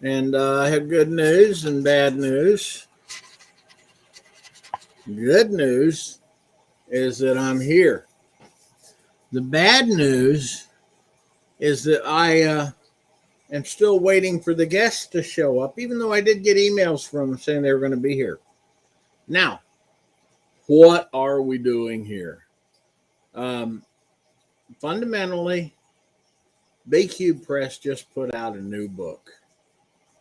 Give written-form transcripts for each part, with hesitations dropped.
And I have good news and bad news. Good news is that I'm here. The bad news is that I am still waiting for the guests to show up, even though I did get emails from them saying they were going to be here. Now, what are we doing here? Um, Fundamentally, BQ Press just put out a new book.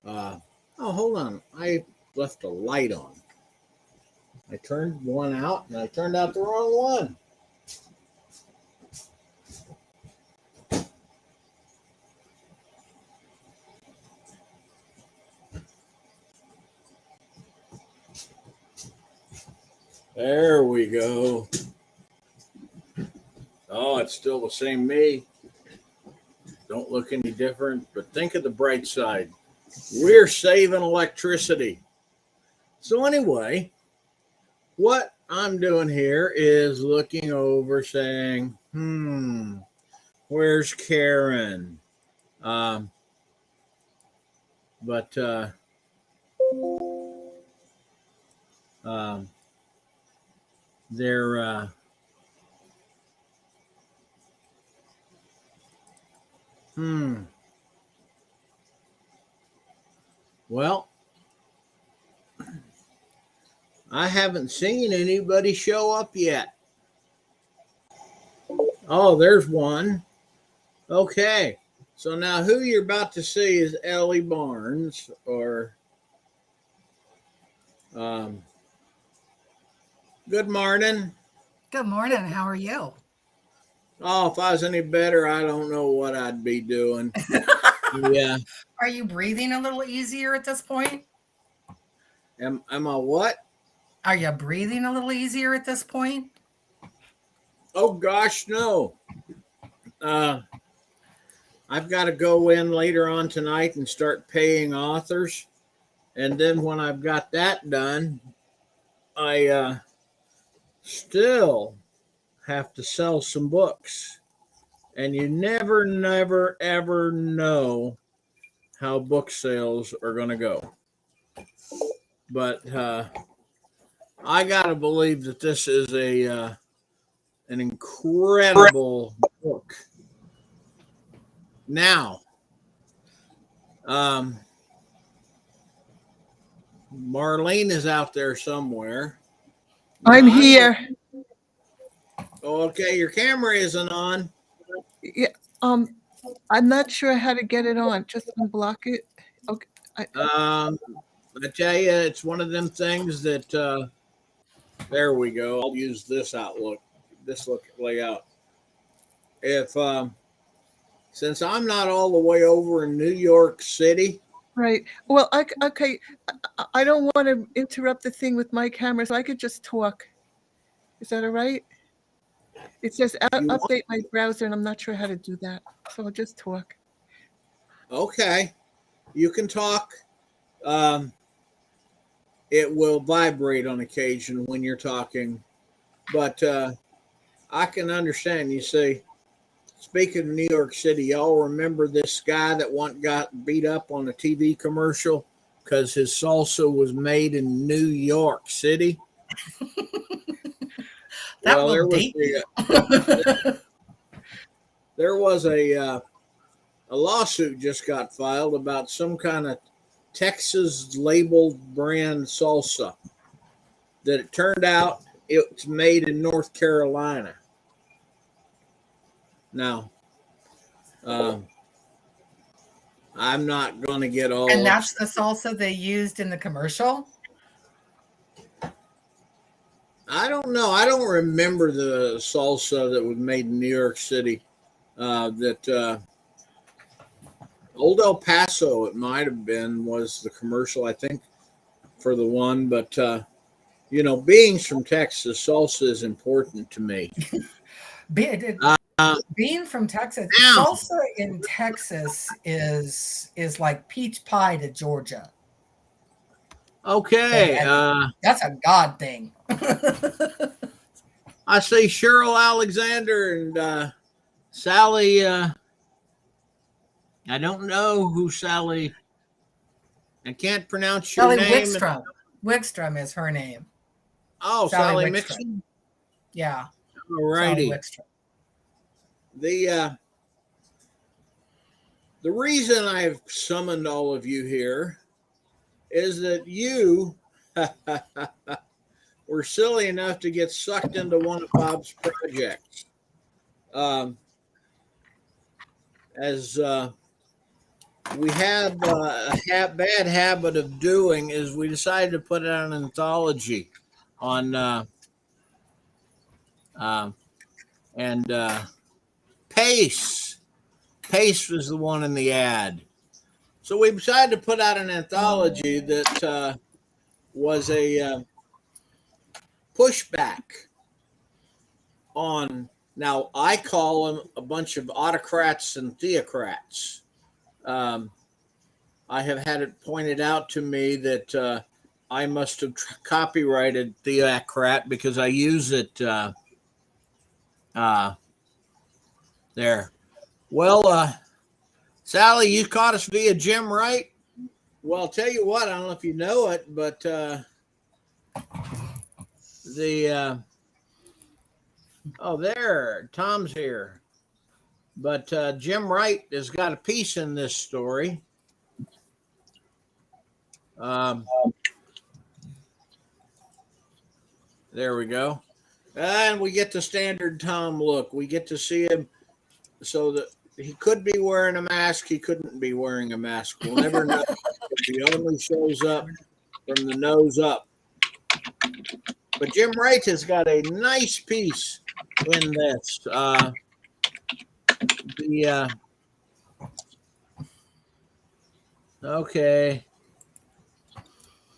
Hold on. I left a light on. I turned one out and I turned out the wrong one. There we go. Oh, it's still the same me. Don't look any different, but think of the bright side. We're saving electricity. So anyway, what I'm doing here is looking over saying, where's Karen? But they're well, I haven't seen anybody show up yet. Oh, there's one. Okay. So now who you're about to see is Ellie Barnes or good morning. Good morning. How are you? Oh, if I was any better, I don't know what I'd be doing. Yeah. Are you breathing a little easier at this point? Am I what? Are you breathing a little easier at this point? Oh gosh, no. I've got to go in later on tonight and start paying authors. And then when I've got that done, I still have to sell some books. And you never, ever know how book sales are going to go. But I got to believe that this is an incredible book. Now, Marlene is out there somewhere. I'm here. Okay, your camera isn't on. Yeah. I'm not sure how to get it on. Just unblock it. Okay. I tell you, it's one of them things that. There we go. I'll use this layout. If since I'm not all the way over in New York City. Right. Well, okay. I don't want to interrupt the thing with my camera, so I could just talk. Is that all right? It says update my browser, and I'm not sure how to do that. So I'll just talk. Okay. You can talk. It will vibrate on occasion when you're talking. But I can understand. You see, speaking of New York City, y'all remember this guy that got beat up on a TV commercial because his salsa was made in New York City? There was a lawsuit just got filed about some kind of Texas labeled brand salsa that it turned out it's made in North Carolina. Now, I'm not going to get all. And that's the salsa they used in the commercial? I don't know. I don't remember the salsa that was made in New York City. Old El Paso, it might have been, was the commercial, I think, for the one. But, being from Texas, salsa is important to me. Being from Texas, salsa in Texas is like peach pie to Georgia. Okay. That's a God thing. I see Cheryl Alexander and Sally. I don't know who Sally I can't pronounce your Sally name. Wickstrom. Wickstrom is her name. Oh, Sally Wickstrom. Yeah. All righty. Sally Wickstrom. The reason I've summoned all of you here is that you were silly enough to get sucked into one of Bob's projects. As we have a bad habit of doing, is we decided to put out an anthology on Pace. Pace was the one in the ad. So we decided to put out an anthology that was a pushback on, now I call them a bunch of autocrats and theocrats. I have had it pointed out to me that I must have copyrighted theocrat because I use it there. Well, Sally, you caught us via Jim Wright. Well, I'll tell you what, I don't know if you know it, but there, Tom's here. But Jim Wright has got a piece in this story. There we go. And we get the standard Tom look. We get to see him so that he could be wearing a mask. He couldn't be wearing a mask. We'll never know. He only shows up from the nose up. But Jim Wright has got a nice piece in this. Okay.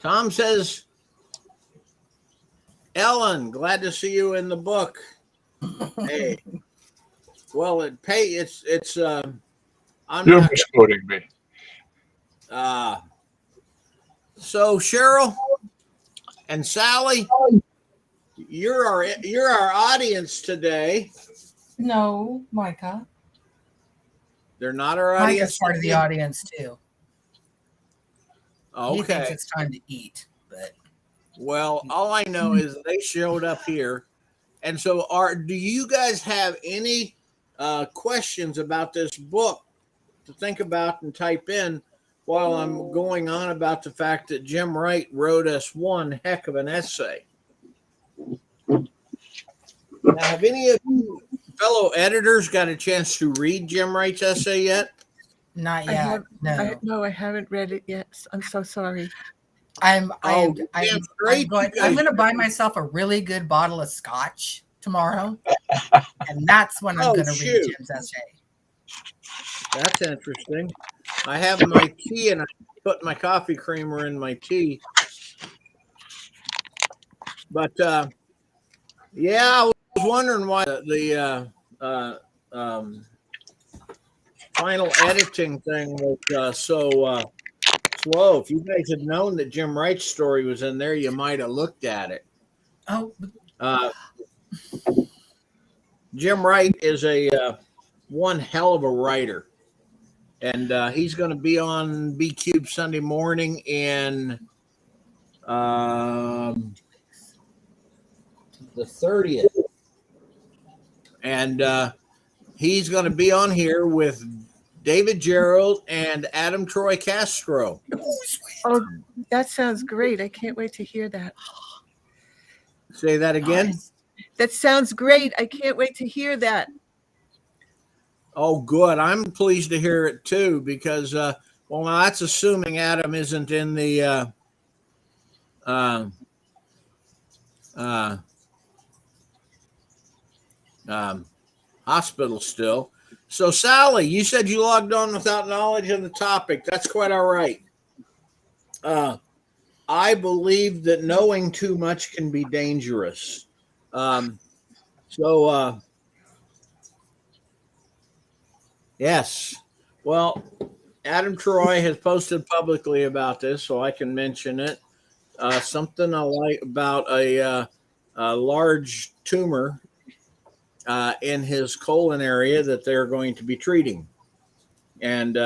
Tom says, Ellen, glad to see you in the book. Hey. Well, I'm You're misquoting me. So Cheryl and Sally, you're our audience today. No, Micah. They're not our audience. Micah's part of the audience too. Okay. He thinks it's time to eat, but well, all I know is they showed up here, and so do you guys have any questions about this book to think about and type in while I'm going on about the fact that Jim Wright wrote us one heck of an essay? Now, have any of you fellow editors got a chance to read Jim Wright's essay yet? not yet. No, I haven't read it yet. I'm so sorry. I'm going Great. to buy myself a really good bottle of scotch tomorrow, and that's when I'm going to read Jim's essay. That's interesting. I have my tea and I put my coffee creamer in my tea. But yeah, I was wondering why the final editing thing was so slow. If you guys had known that Jim Wright's story was in there, you might have looked at it. Oh, Jim Wright is a one hell of a writer, and he's going to be on B Cube Sunday morning in the 30th, and he's going to be on here with David Gerald and Adam Troy Castro. Oh, that sounds great. I can't wait to hear that. Say that again. nice. That sounds great. I can't wait to hear that. Oh, good. I'm pleased to hear it too, because well, now that's assuming Adam isn't in the hospital still. So, Sally, you said you logged on without knowledge of the topic. That's quite all right. I believe that knowing too much can be dangerous. Yes. Well, Adam Troy has posted publicly about this, so I can mention it. Something I like about a large tumor in his colon area that they're going to be treating. And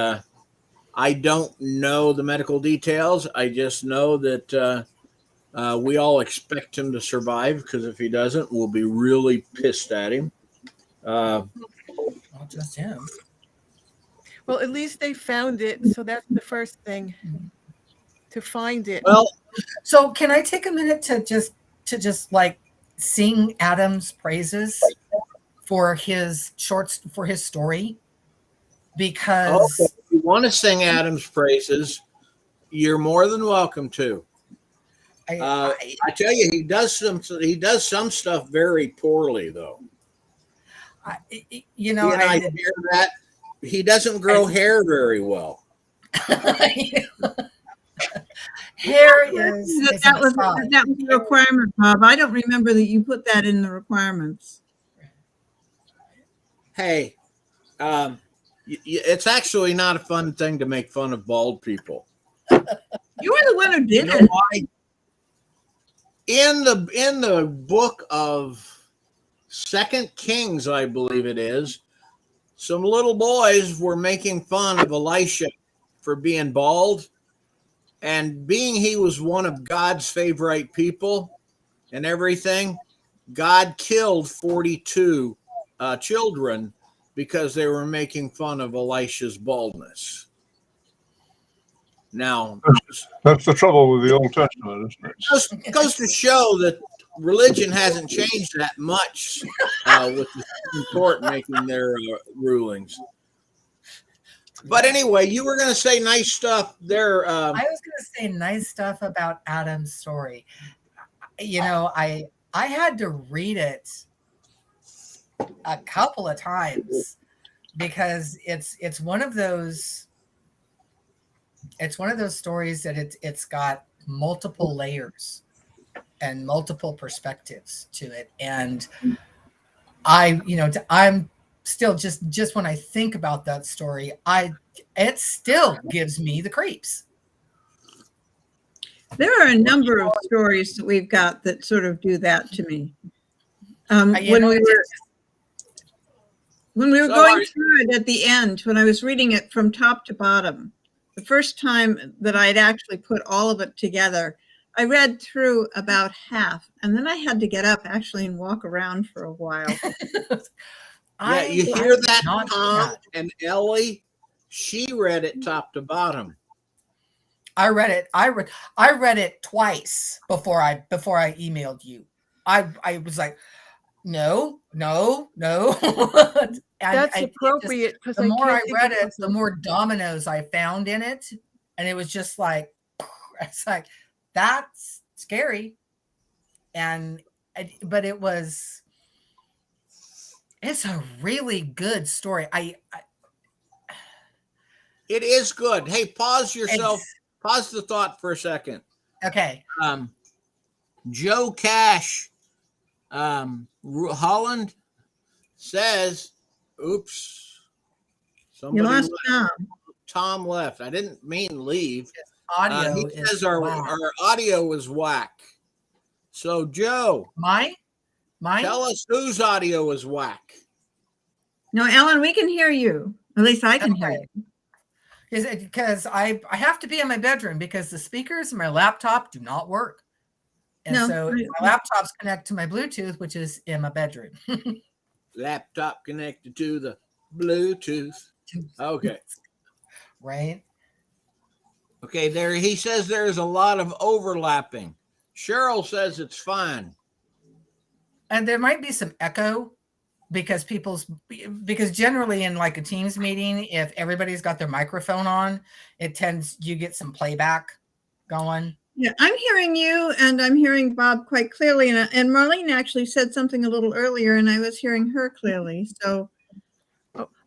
I don't know the medical details. I just know that we all expect him to survive, because if he doesn't, we'll be really pissed at him. Not just him. Well, at least they found it, so that's the first thing, to find it. Well, so can I take a minute to just like sing Adam's praises for his story? Because if you want to sing Adam's praises, you're more than welcome to. I tell you, he does some stuff very poorly, though. I hear that he doesn't grow hair very well. Hair is that was the requirement, Bob. I don't remember that you put that in the requirements. Hey, it's actually not a fun thing to make fun of bald people. You were the one who did it. Why? In the book of 2 Kings, I believe it is, some little boys were making fun of Elisha for being bald, and being he was one of God's favorite people and everything, God killed 42 children because they were making fun of Elisha's baldness. Now, that's the trouble with the Old Testament, isn't it? Goes to show that religion hasn't changed that much with the Supreme Court making their rulings. But anyway, you were going to say nice stuff there. I was going to say nice stuff about Adam's story. I had to read it a couple of times because it's one of those stories that it's got multiple layers and multiple perspectives to it, and I'm still just when I think about that story, it still gives me the creeps. There are a number of stories that we've got that sort of do that to me. When we were going through it at the end, when I was reading it from top to bottom, the first time that I'd actually put all of it together, I read through about half, and then I had to get up actually and walk around for a while. Yeah, you hear that, Tom and Ellie? She read it top to bottom. I read it twice before I emailed you. I was like, no. That's appropriate, because the more I read it, the more dominoes I found in it, and it was just like, it's like, that's scary. But it's a really good story. It is good. Hey, pause yourself. Pause the thought for a second. Okay. Joe Cash, Holland says, oops. You lost Tom. Tom left. I didn't mean leave. Audio he says our audio is whack. So, Joe. Mine? Tell us whose audio is whack. No, Ellen, we can hear you. At least I can hear you. Is it because I have to be in my bedroom because the speakers in my laptop do not work. And so my laptop's connected to my Bluetooth, which is in my bedroom. Laptop connected to the Bluetooth. Okay. Right. Okay, there he says there's a lot of overlapping. Cheryl says it's fine. And there might be some echo because generally in like a Teams meeting, if everybody's got their microphone on, you get some playback going. Yeah, I'm hearing you and I'm hearing Bob quite clearly. And Marlene actually said something a little earlier and I was hearing her clearly. So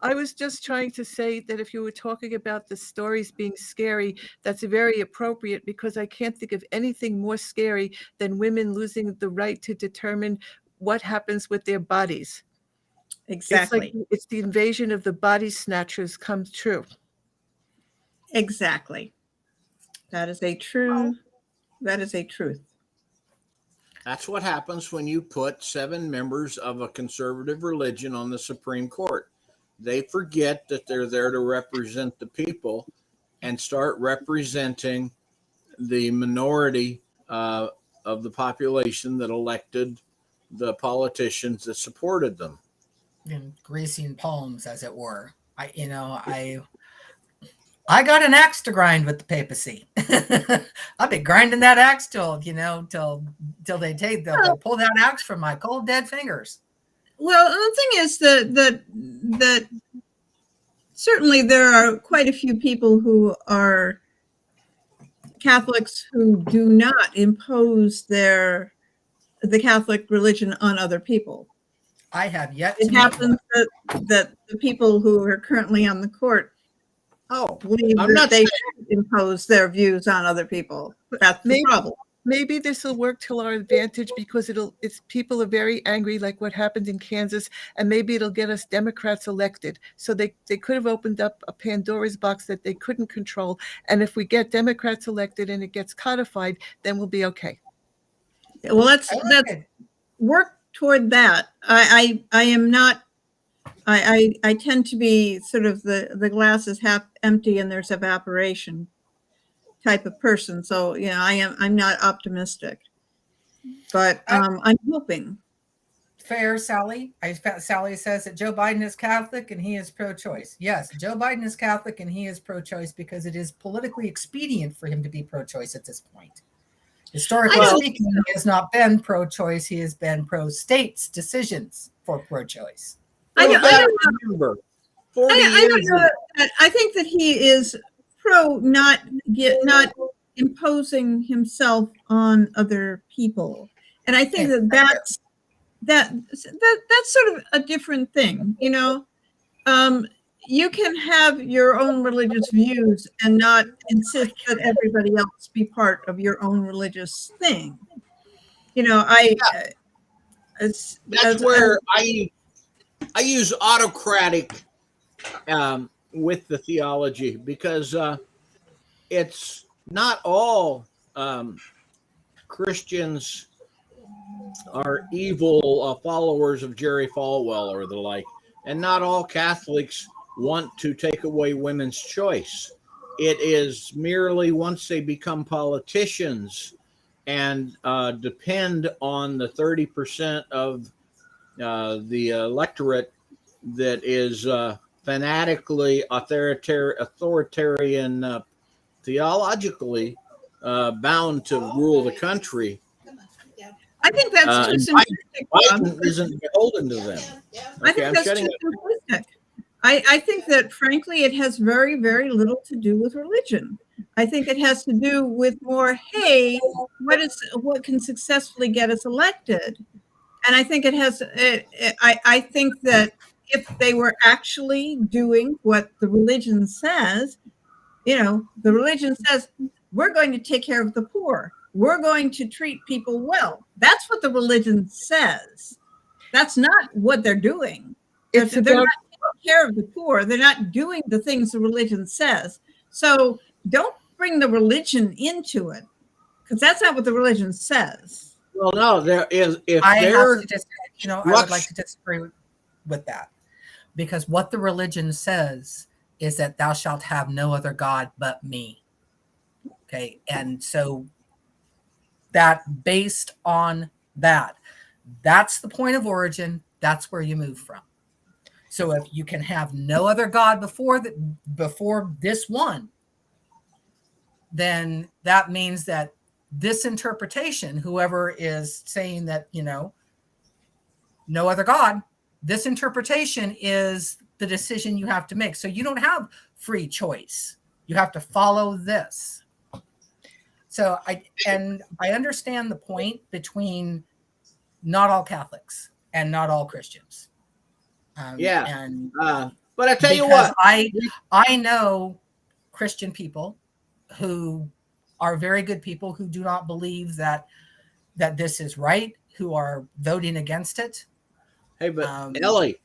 I was just trying to say that if you were talking about the stories being scary, that's very appropriate, because I can't think of anything more scary than women losing the right to determine what happens with their bodies. Exactly. It's the invasion of the body snatchers come true. Exactly. That is a truth. That's what happens when you put 7 members of a conservative religion on the Supreme Court. They forget that they're there to represent the people, and start representing the minority of the population that elected the politicians that supported them. And greasing palms, as it were. I got an axe to grind with the papacy. I've been grinding that axe till they'll pull that axe from my cold dead fingers. Well, the thing is that certainly there are quite a few people who are Catholics who do not impose the Catholic religion on other people. I have yet to It happens that the people who are currently on the court believe that they should impose their views on other people. That's the problem. Maybe this will work to our advantage because it's people are very angry, like what happened in Kansas, and maybe it'll get us Democrats elected. So they could have opened up a Pandora's box that they couldn't control. And if we get Democrats elected and it gets codified, then we'll be okay. Well, let's work toward that. I am not. I tend to be sort of the glass is half empty and there's evaporation type of person. So I'm not optimistic, but I'm hoping. Fair, Sally. Sally says that Joe Biden is Catholic and he is pro-choice. Yes, Joe Biden is Catholic and he is pro-choice because it is politically expedient for him to be pro-choice at this point. Historically speaking, he has not been pro-choice. He has been pro-states decisions for pro-choice. I don't remember. I think that he is pro not imposing himself on other people, and I think that's sort of a different thing. You can have your own religious views and not insist that everybody else be part of your own religious thing. That's where I use autocratic with the theology because it's not all Christians are evil followers of Jerry Falwell or the like, and not all Catholics want to take away women's choice. It is merely once they become politicians and depend on the 30% of the electorate that is fanatically authoritarian theologically bound to rule the country. I think that's too simplistic. Biden isn't beholden to them. I think that's too simplistic. I think that, frankly, it has very, very little to do with religion. I think it has to do with more, hey, what can successfully get us elected? And I think it has. I think that if they were actually doing what the religion says, the religion says we're going to take care of the poor. We're going to treat people well. That's what the religion says. That's not what they're doing. They're not taking care of the poor. They're not doing the things the religion says. So don't bring the religion into it, because that's not what the religion says. Well, no, there is. I would like to disagree with that, because what the religion says is that thou shalt have no other God but me. Okay, and so that based on that's the point of origin. That's where you move from. So if you can have no other God before this one, then that means that this interpretation, whoever is saying that, no other God, this interpretation is the decision you have to make. So you don't have free choice. You have to follow this. So I understand the point between not all Catholics and not all Christians. But I tell you what, I know Christian people who are very good people who do not believe that this is right, who are voting against it. Hey, but Ellie,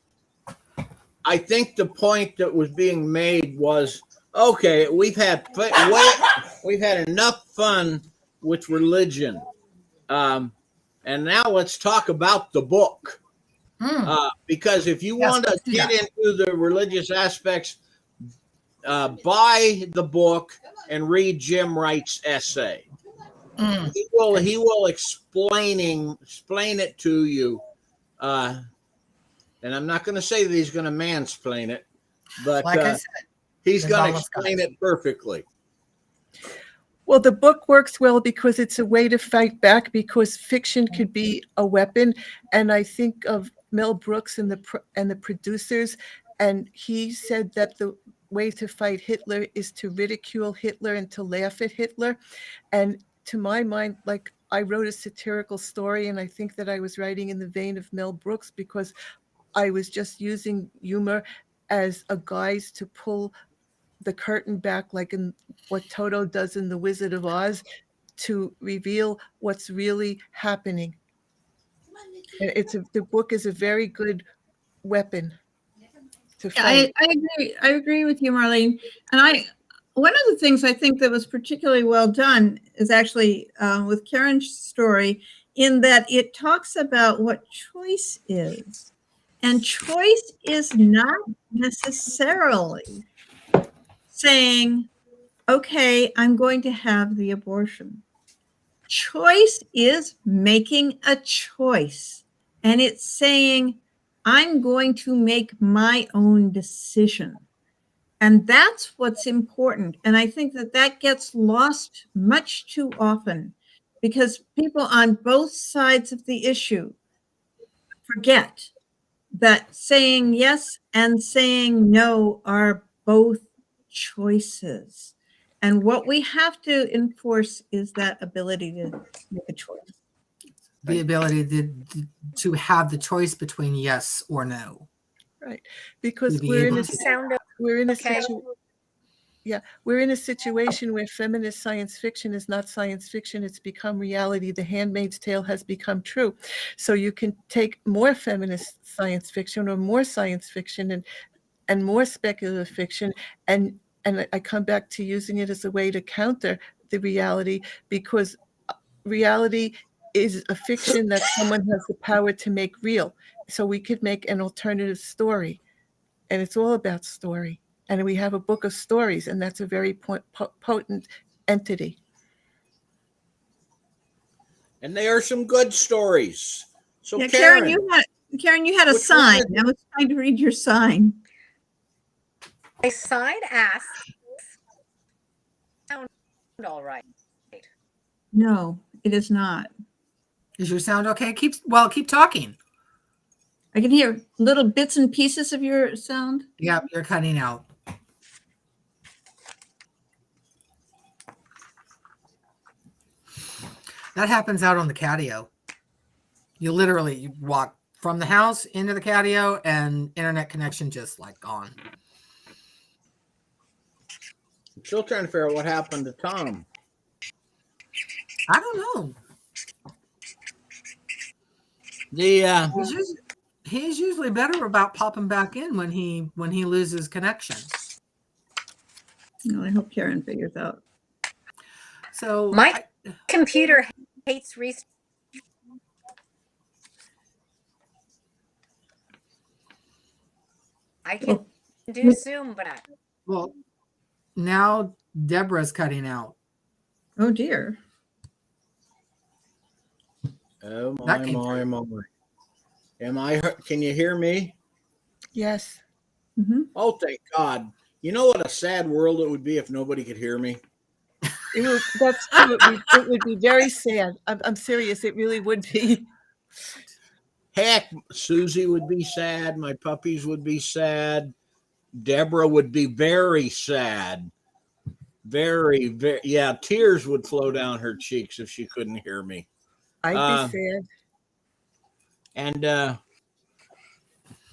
I think the point that was being made was, okay, we've had enough fun with religion, and now let's talk about the book. Because if you want to get into the religious aspects, buy the book and read Jim Wright's essay. Mm. He will explain it to you. And I'm not going to say that he's going to mansplain it, but Like I said, he's there's going to almost explain guys. it perfectly. Well, the book works well because it's a way to fight back, because fiction could be a weapon. And I think of Mel Brooks and the producers, and he said that the way to fight Hitler is to ridicule Hitler and to laugh at Hitler. And to my mind, like, I wrote a satirical story, and I think that I was writing in the vein of Mel Brooks, because I was just using humor as a guise to pull the curtain back, like in what Toto does in The Wizard of Oz, to reveal what's really happening. And the book is a very good weapon to fight. I agree. I agree with you, Marlene. And one of the things I think that was particularly well done is actually with Karen's story, in that it talks about what choice is. And choice is not necessarily saying, okay, I'm going to have the abortion. Choice is making a choice. And it's saying, I'm going to make my own decision. And that's what's important. And I think that that gets lost much too often, because people on both sides of the issue forget that saying yes and saying no are both choices. And what we have to enforce is that ability to make a choice. The ability to have the choice between yes or no. Right. Because To be we're in able a to- we're in a situation where feminist science fiction is not science fiction. It's become reality. The Handmaid's Tale has become true. So you can take more feminist science fiction or more science fiction and more speculative fiction, and I come back to using it as a way to counter the reality, because reality is a fiction that someone has the power to make real. So we could make an alternative story, and it's all about story. And we have a book of stories, and that's a very potent entity. And they are some good stories. So Yeah, Karen, Karen, you had a which sign. one is- I was trying to read your sign. My sign asks, sound all right. No, it is not. Is your sound okay? Keep talking. I can hear little bits and pieces of your sound. Yep, you're cutting out. That happens out on the catio. You walk from the house into the catio, and internet connection just like gone. I'm still trying to figure out what happened to Tom. I don't know. He's usually better about popping back in when he loses connection. No, I hope Karen figures out. So My computer hates restart. I can do Zoom, but well, now Deborah's cutting out. Oh dear. Oh That my, came my. Can you hear me? Yes. Mm-hmm. Oh, thank God. You know what a sad world it would be if nobody could hear me? That's true. It would be very sad. I'm serious. It really would be. Heck, Susie would be sad. My puppies would be sad. Deborah would be very sad. Very, very, yeah, tears would flow down her cheeks if she couldn't hear me. I'd be sad. And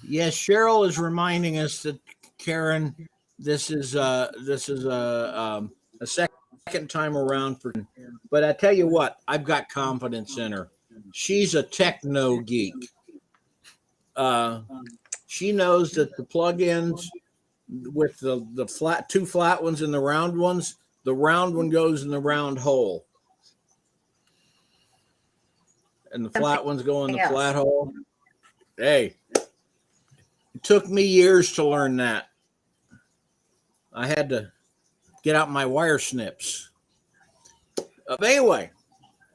yes, Cheryl is reminding us that, Karen, this is a second time around for. But I tell you what, I've got confidence in her. She's a techno geek. She knows that the plugins with the two flat ones and the round ones, the round one goes in the round hole, and the flat ones go in the flat hole. Hey, it took me years to learn that. I had to get out my wire snips. But anyway,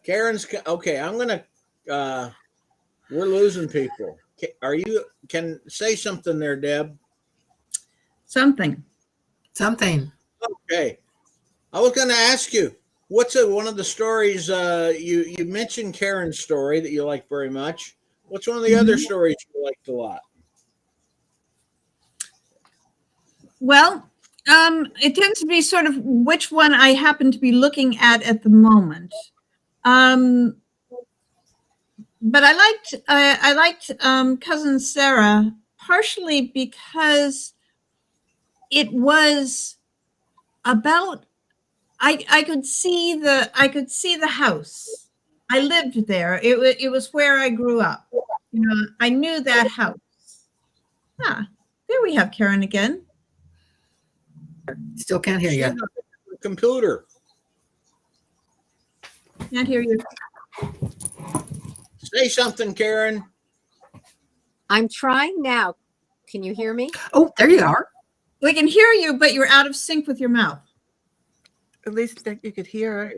Karen's okay. I'm gonna. We're losing people. Are you? Can say something there, Deb? Something. Something. Okay. I was going to ask you, what's one of the stories you mentioned Karen's story that you like very much. What's one of the other stories you liked a lot? Well, it tends to be sort of which one I happen to be looking at the moment. But I liked Cousin Sarah partially because it was about I could see the house. I lived there. It was where I grew up. You know, I knew that house. Ah, there we have Karen again. Still can't hear you. Computer. Can't hear you. Say something, Karen. I'm trying now. Can you hear me? Oh, there you are. We can hear you, but you're out of sync with your mouth. At least that you could hear her.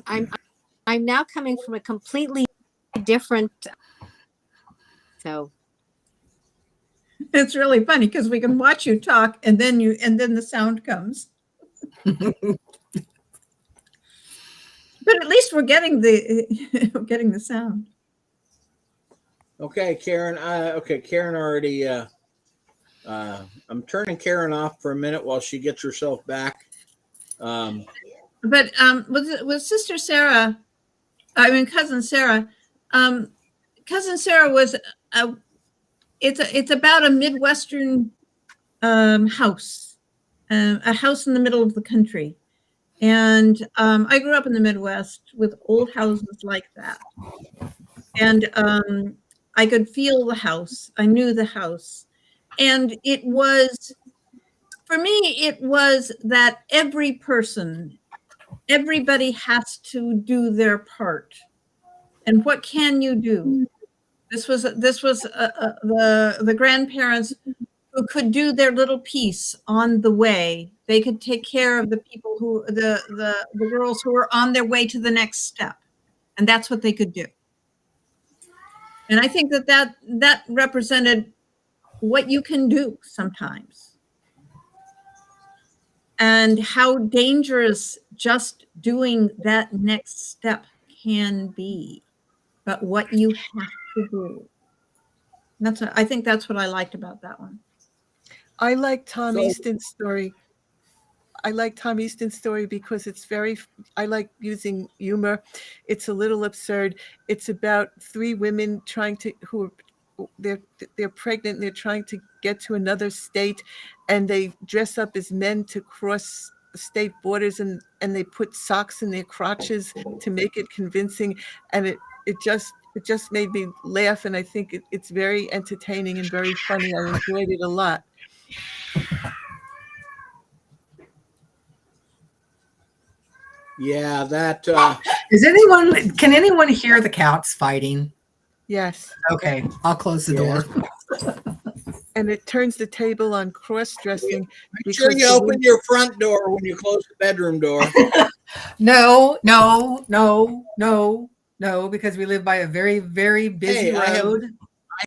I'm now coming from a completely different. So It's really funny because we can watch you talk and then the sound comes. But at least we're getting the sound. Okay, Karen. Okay, Karen already. I'm turning Karen off for a minute while she gets herself back. But with Sister Sarah, I mean Cousin Sarah, Cousin Sarah was it's about a Midwestern house, a house in the middle of the country. And I grew up in the Midwest with old houses like that. And I could feel the house. I knew the house. And it was, for me, it was that everybody has to do their part. And what can you do? This was the grandparents who could do their little piece on the way. They could take care of the people the girls who were on their way to the next step. And that's what they could do. And I think that represented what you can do sometimes. And how dangerous just doing that next step can be, but what you have to do. I think that's what I liked about that one. I like Tom Easton's story. I like Tom Easton's story because I like using humor. It's a little absurd. It's about three women they're pregnant and they're trying to get to another state, and they dress up as men to cross state borders, and they put socks in their crotches to make it convincing. And it just made me laugh, and I think it's very entertaining and very funny. I enjoyed it a lot. Yeah, that. Can anyone hear the cats fighting? Yes. Okay, I'll close the door. And it turns the table on cross-dressing. Make sure you open your front door when you close the bedroom door. No, because we live by a very, very busy road.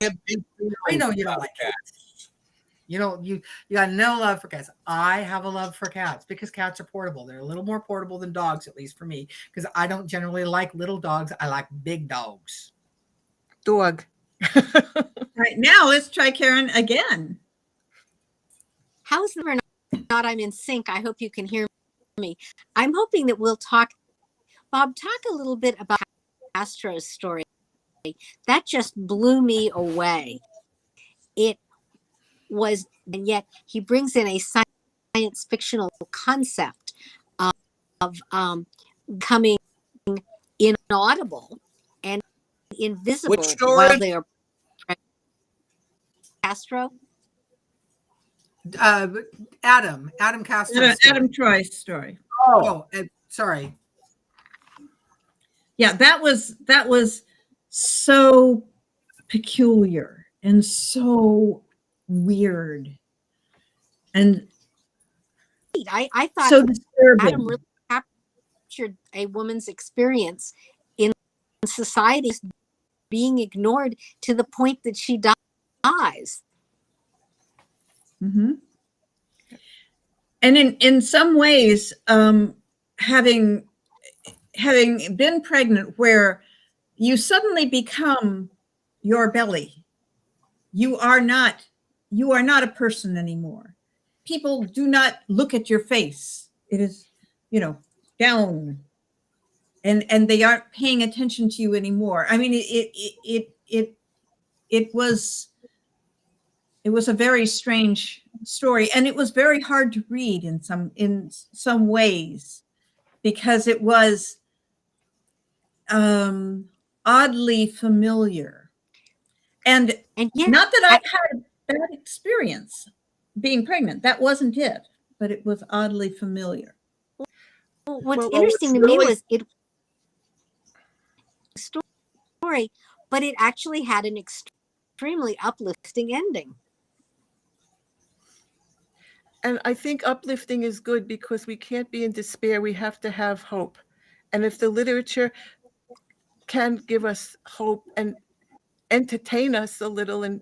I have been. I know you don't like cats. You got no love for cats. I have a love for cats because cats are portable. They're a little more portable than dogs, at least for me, because I don't generally like little dogs. I like big dogs. Dog. Right, now let's try Karen again. how's the not I'm in sync? I hope you can hear me. I'm hoping that we'll talk. Bob, talk a little bit about Castro's story. That just blew me away. It was, and yet he brings in a science fictional concept of becoming inaudible and invisible while they are Castro. Adam Castro. Adam Troy's story. Sorry. Yeah, that was so peculiar and so weird and I thought so disturbing. Adam really captured a woman's experience in society being ignored to the point that she dies. Mm-hmm. And in some ways, having been pregnant, where you suddenly become your belly, you are not a person anymore. People do not look at your face. It is, down, and they aren't paying attention to you anymore. I mean, it was a very strange story, and it was very hard to read in some ways, because it was oddly familiar, and yet, not that I had a bad experience being pregnant. That wasn't it, but it was oddly familiar. What's interesting to me was it story, but it actually had an extremely uplifting ending. And I think uplifting is good because we can't be in despair. We have to have hope. And if the literature can give us hope and entertain us a little and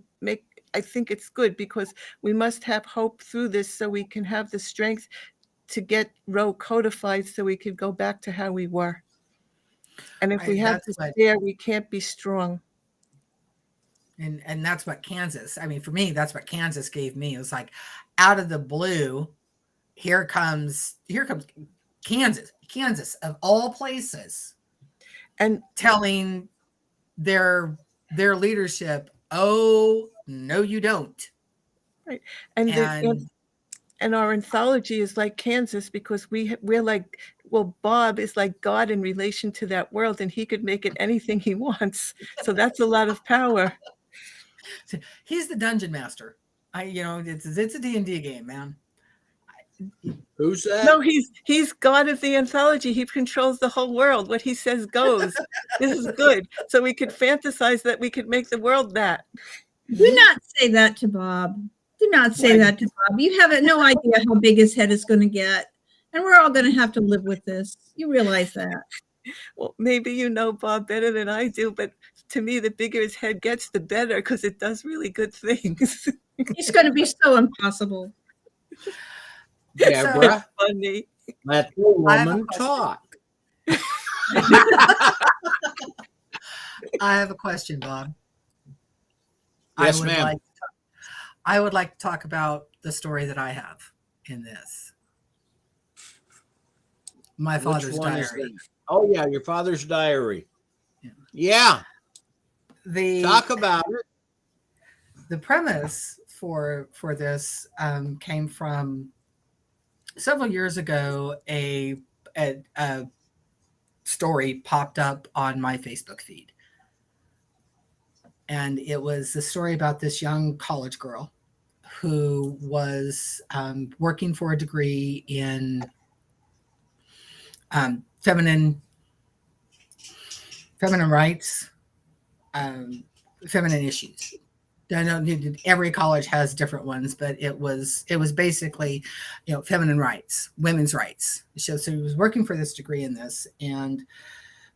I think it's good, because we must have hope through this so we can have the strength to get Roe codified so we can go back to how we were. And if we have despair, we can't be strong. And that's what Kansas, I mean, for me, that's what Kansas gave me. It was like, out of the blue, here comes Kansas of all places, and telling their leadership, oh, no, you don't. Right. And our anthology is like Kansas, because we're like, well, Bob is like God in relation to that world, and he could make it anything he wants. So that's a lot of power. He's the dungeon master. It's a D&D game, man. Who's that? No, he's God of the anthology. He controls the whole world. What he says goes. This is good. So we could fantasize that we could make the world that. Do not say that to Bob. Do not say that to Bob. You have no idea how big his head is going to get. And we're all going to have to live with this. You realize that. Well, maybe you know Bob better than I do, but to me, the bigger his head gets, the better, because it does really good things. It's going to be so impossible. Deborah, so funny. Let the woman talk. I have a question, Bob. Yes, ma'am. I would like to talk about the story that I have in this. My father's diary. Oh, yeah, your father's diary. Yeah. Talk about it. The premise for this came from several years ago. A story popped up on my Facebook feed. And it was the story about this young college girl who was working for a degree in feminine rights, feminine issues. I know every college has different ones, but it was basically, feminine rights, women's rights. So she was working for this degree in this, and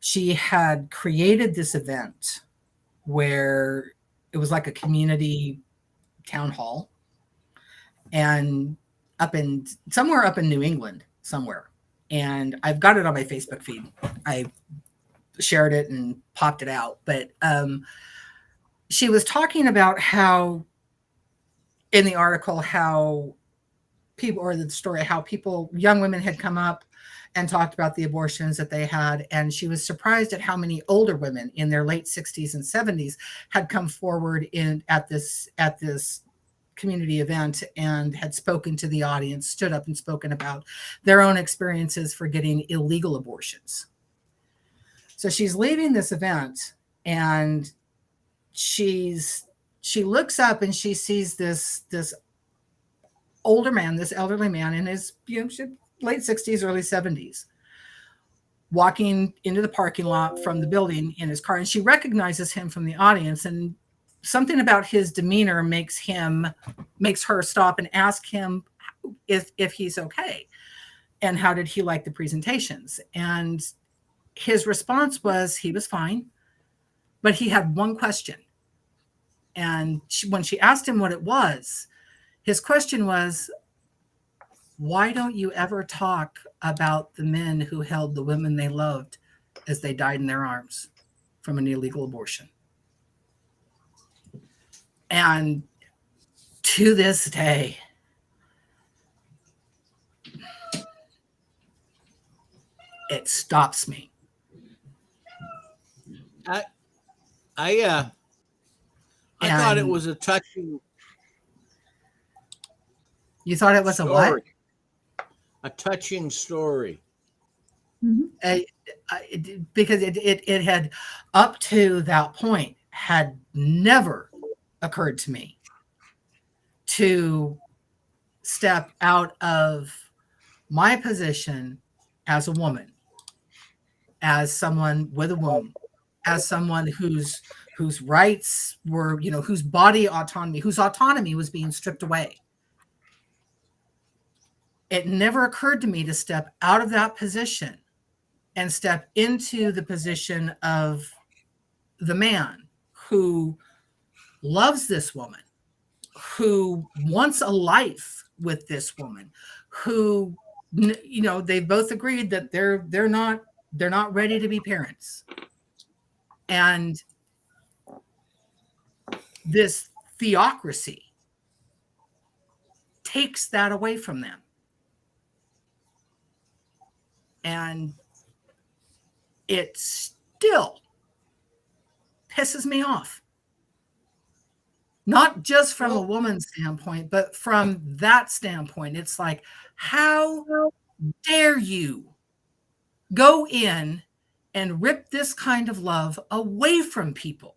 she had created this event where it was like a community town hall, and somewhere up in New England somewhere. And I've got it on my Facebook feed. I shared it and popped it out. But she was talking about how, in the article, how people, or the story, how young women had come up and talked about the abortions that they had. And she was surprised at how many older women in their late 60s and 70s had come forward at this community event and had spoken to the audience, stood up and spoken about their own experiences for getting illegal abortions. So she's leaving this event, and she looks up and she sees this older man, this elderly man in his late 60s, early 70s, walking into the parking lot from the building in his car. And she recognizes him from the audience, and something about his demeanor makes her stop and ask him if he's okay and how did he like the presentations. And his response was he was fine, but he had one question. And when she asked him what it was, his question was, why don't you ever talk about the men who held the women they loved as they died in their arms from an illegal abortion? And to this day, it stops me. I thought it was a touching. You thought it was story. a what? A touching story. Because it had, up to that point, had never occurred to me to step out of my position as a woman, as someone with a womb, as someone whose rights were, whose body autonomy, whose autonomy was being stripped away. It never occurred to me to step out of that position and step into the position of the man who loves this woman, who wants a life with this woman, who, they both agreed that they're not ready to be parents. And this theocracy takes that away from them. And it still pisses me off. Not just from a woman's standpoint, but from that standpoint. It's like, how dare you go in and rip this kind of love away from people?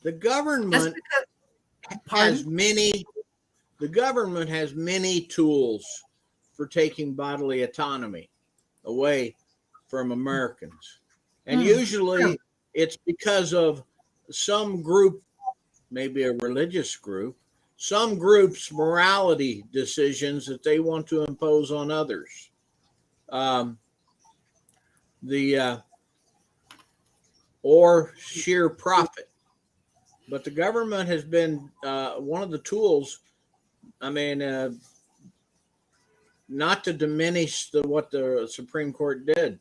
The government has many tools for taking bodily autonomy away from Americans. And usually it's because of some group, maybe a religious group, some group's morality decisions that they want to impose on others. Or sheer profit. But the government has been one of the tools, not to diminish what the Supreme Court did,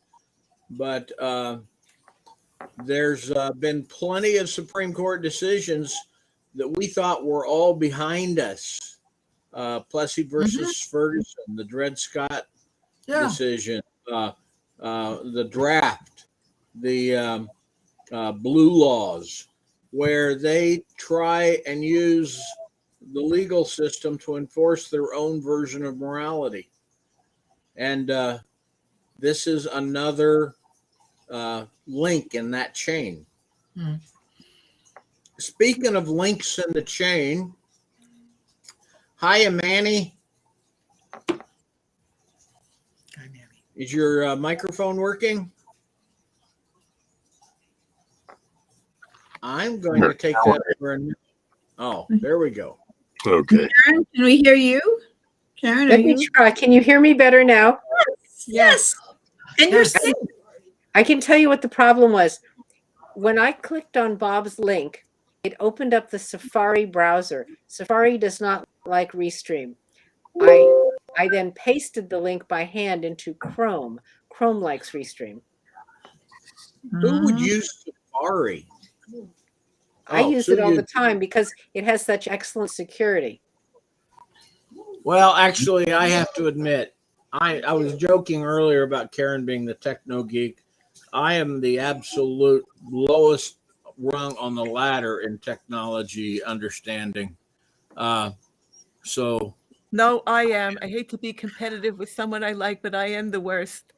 but there's been plenty of Supreme Court decisions that we thought were all behind us. Plessy versus Ferguson, the Dred Scott decision, the draft, the blue laws, where they try and use the legal system to enforce their own version of morality. And this is another link in that chain. Speaking of links in the chain, hiya, Manny. Hi, Manny. Is your microphone working? I'm going to take that for a minute. Oh, there we go. Okay. Karen, can we hear you? Karen, Let me try. Can you hear me better now? Yes. And you're saying, I can tell you what the problem was. When I clicked on Bob's link, it opened up the Safari browser. Safari does not like Restream. I then pasted the link by hand into Chrome. Chrome likes Restream. Who would use Safari? I use it all the time because it has such excellent security. Well, actually, I have to admit, I was joking earlier about Karen being the techno geek. I am the absolute lowest rung on the ladder in technology understanding. So. No, I am. I hate to be competitive with someone I like, but I am the worst.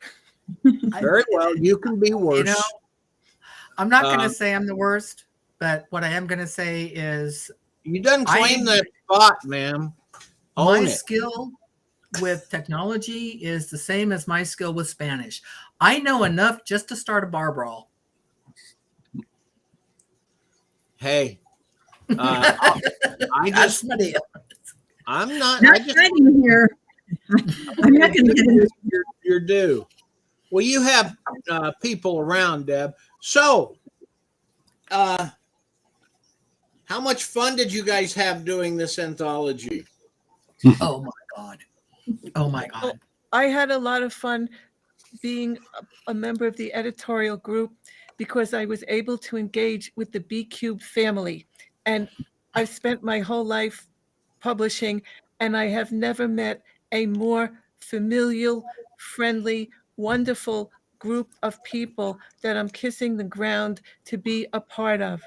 Very well. You can be worse. I'm not going to say I'm the worst, but what I am going to say is you didn't claim that spot, ma'am. My skill with technology is the same as my skill with Spanish. I know enough just to start a bar brawl. Hey, I That's just, funny. I'm not, Not I just, hiding here. I'm not going to get into you're due. Well, you have people around, Deb. So, how much fun did you guys have doing this anthology? Oh my God. Oh my God. I had a lot of fun being a member of the editorial group because I was able to engage with the B Cube family. And I've spent my whole life publishing, and I have never met a more familial, friendly, wonderful group of people that I'm kissing the ground to be a part of.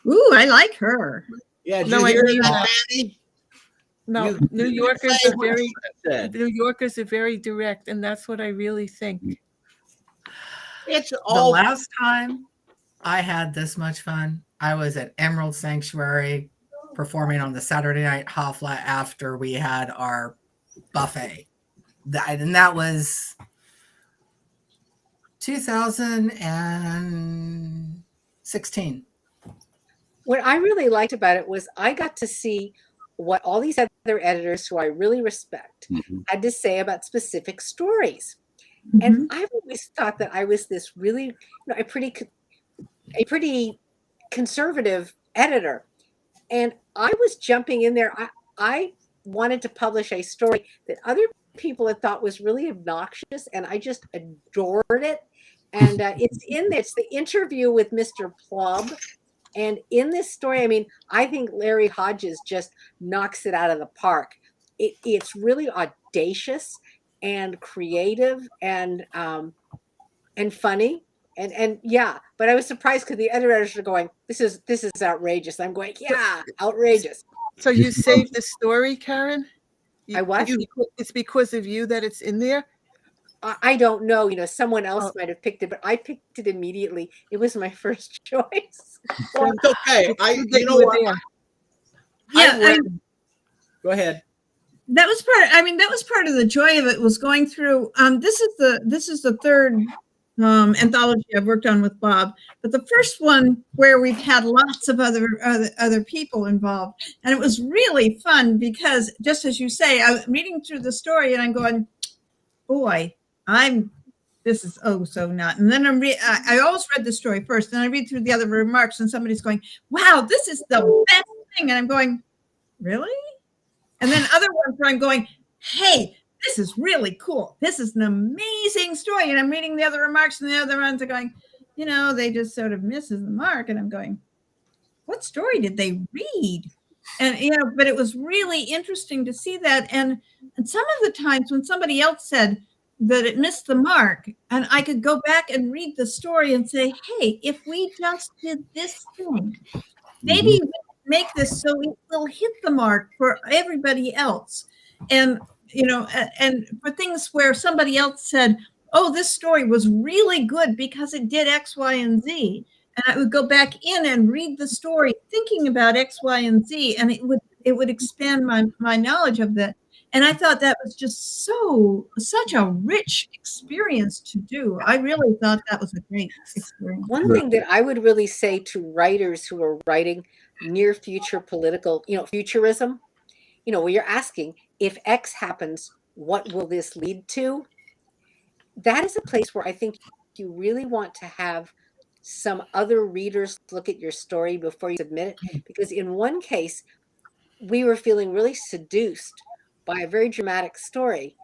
Ooh, I like her. Yeah, did No, you I hear mean that, that. Manny? No, You New didn't Yorkers say are what very I said. New Yorkers are very direct, and that's what I really think. It's The all last time I had this much fun, I was at Emerald Sanctuary performing on the Saturday night Hafla after we had our buffet. And that was 2016. What I really liked about it was I got to see what all these other editors who I really respect had to say about specific stories. And Mhm. I've always thought that I was this really, a pretty conservative editor. And I was jumping in there. I wanted to publish a story that other people had thought was really obnoxious, and I just adored it. And it's in there. It's the interview with Mr. Plum. And in this story, I mean, I think Larry Hodges just knocks it out of the park. It's really audacious and creative and funny. And yeah, but I was surprised because the other editors are going, this is outrageous. I'm going, yeah, outrageous. So you saved the story, Karen? I what? It's because of you that it's in there? I don't know. Someone else Oh, might have picked it, but I picked it immediately. It was my first choice. then it's okay. it's good that You you know were what? there. Yeah, I read, go ahead. that was part. I mean, that was part of the joy of it, was going through. This is the third anthology I've worked on with Bob, but the first one where we've had lots of other people involved, and it was really fun because, just as you say, I'm reading through the story and I'm going, boy, this is oh so not. And then I always read the story first, then I read through the other remarks, and somebody's going, wow, this is the best thing, and I'm going, really? And then other ones where I'm going, hey, this is really cool. This is an amazing story. And I'm reading the other remarks, and the other ones are going, they just sort of misses the mark. And I'm going, what story did they read? And, but it was really interesting to see that. And some of the times when somebody else said that it missed the mark, and I could go back and read the story and say, hey, if we just did this thing, maybe we make this so it will hit the mark for everybody else. And and for things where somebody else said, oh, this story was really good because it did X, Y, and Z, and I would go back in and read the story thinking about X, Y, and Z, and it would expand my knowledge of that. And I thought that was just such a rich experience to do. I really thought that was a great experience. One thing that I would really say to writers who are writing near future political, futurism, where you're asking, if X happens, what will this lead to? That is a place where I think you really want to have some other readers look at your story before you submit it. Because in one case, we were feeling really seduced by a very dramatic story,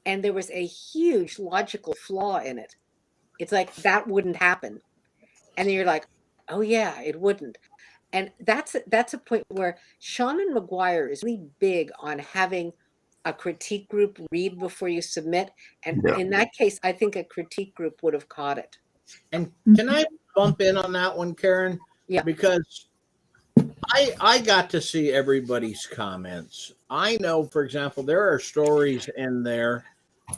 and there was a huge logical flaw in it. It's like, that wouldn't happen. And then you're like, oh yeah, it wouldn't. And that's a point where Seanan McGuire is really big on having a critique group read before you submit. And in that case, I think a critique group would have caught it. And can I bump in on that one, Karen? Yeah. Because I got to see everybody's comments. I know, for example, there are stories in there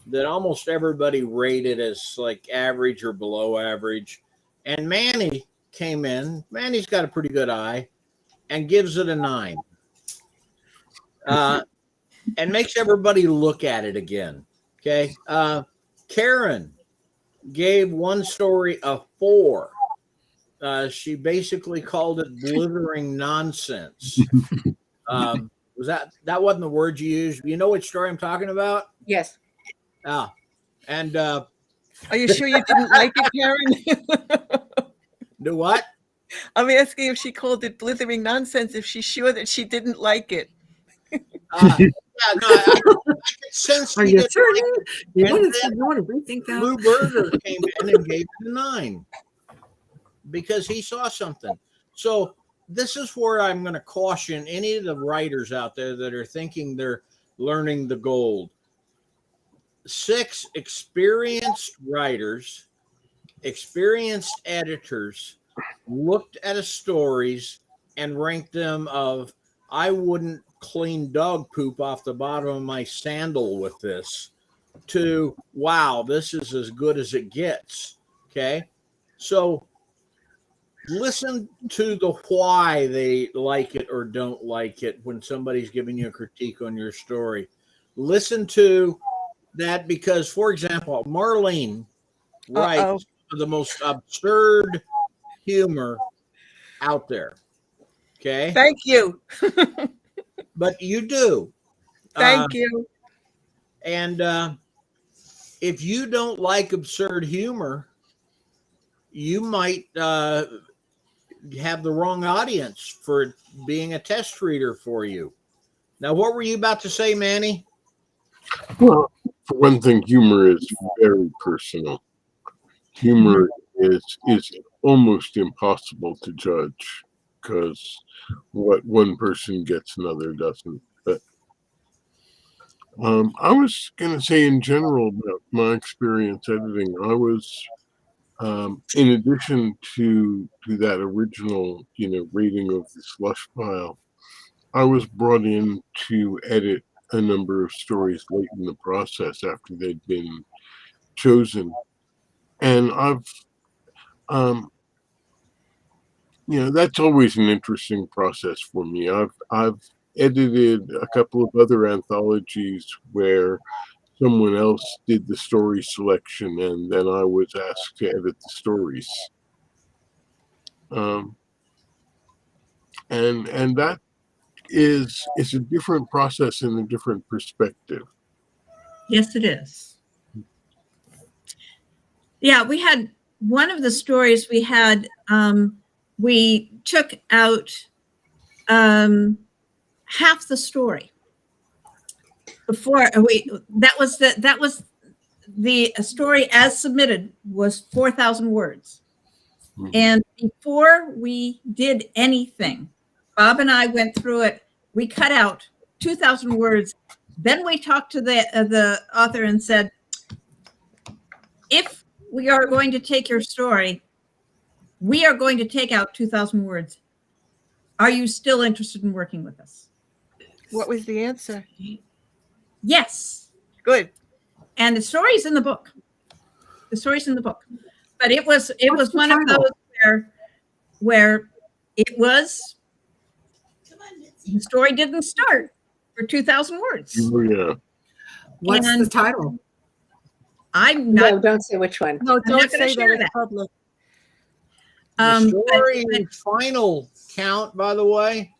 that almost everybody rated as like average or below average. And Manny came in. Manny's got a pretty good eye and gives it a 9. And makes everybody look at it again. Okay. Karen gave one story a 4 She basically called it blithering nonsense. Was that wasn't the word you used? You know which story I'm talking about? Yes. Ah, and Are you sure you didn't like it, Karen? do what? I'm asking if she called it blithering nonsense, if she's sure that she didn't like it. Yeah, no, I could sense Are she you didn't certain? like it. You And want then to rethink that? Lou Berger came in and gave it a 9 because he saw something. So this is where I'm going to caution any of the writers out there that are thinking they're learning the gold. 6 experienced writers, experienced editors looked at a stories and ranked them of, I wouldn't clean dog poop off the bottom of my sandal with this, to, wow, this is as good as it gets. Okay. So listen to the why they like it or don't like it when somebody's giving you a critique on your story. Listen to that because, for example, Marlene writes the most absurd humor out there. Okay. Thank you. But you do. Thank you. And if you don't like absurd humor, you might have the wrong audience for being a test reader for you. Now, what were you about to say, Manny? Well, for one thing, humor is very personal. Humor is almost impossible to judge because what one person gets, another doesn't. But I was going to say, in general, about my experience editing, I was, in addition to that original, rating of the slush pile, I was brought in to edit a number of stories late in the process after they'd been chosen, and I've, that's always an interesting process for me. I've edited a couple of other anthologies where someone else did the story selection, and then I was asked to edit the stories. And that is a different process and a different perspective. Yes, it is. Yeah, we had one of the stories we had, we took out half the story before that was the story as submitted was 4,000 words. Mhm. And before we did anything, Bob and I went through it. We cut out 2,000 words. Then we talked to the author and said, if we are going to take your story, we are going to take out 2,000 words. Are you still interested in working with us? What was the answer? Yes. Good. And the story's in the book. The story's in the book. But it was What's the one of title? those where it was, the story didn't start for 2,000 words. Oh, yeah. What's the And title? I'm No, not, don't say which one. No, not don't gonna say share that in that. public. The but- story final count, by the way,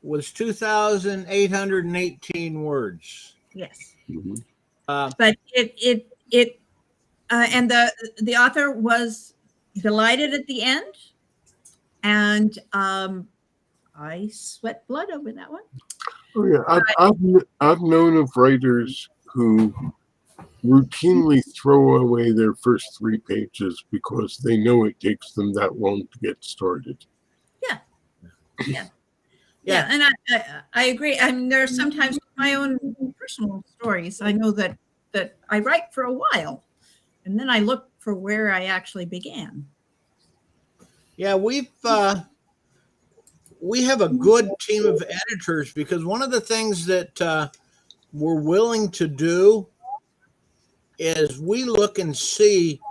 was 2,818 words. yes. Mhm. But and the author was delighted at the end, and I sweat blood over that one. Oh, yeah. I've known of writers who routinely throw away their first 3 pages because they know it takes them that long to get started. Yeah, and I agree. I mean, there are sometimes my own personal stories. I know that I write for a while, and then I look for where I actually began. Yeah, we have a good team of editors because one of the things that we're willing to do is we look and see,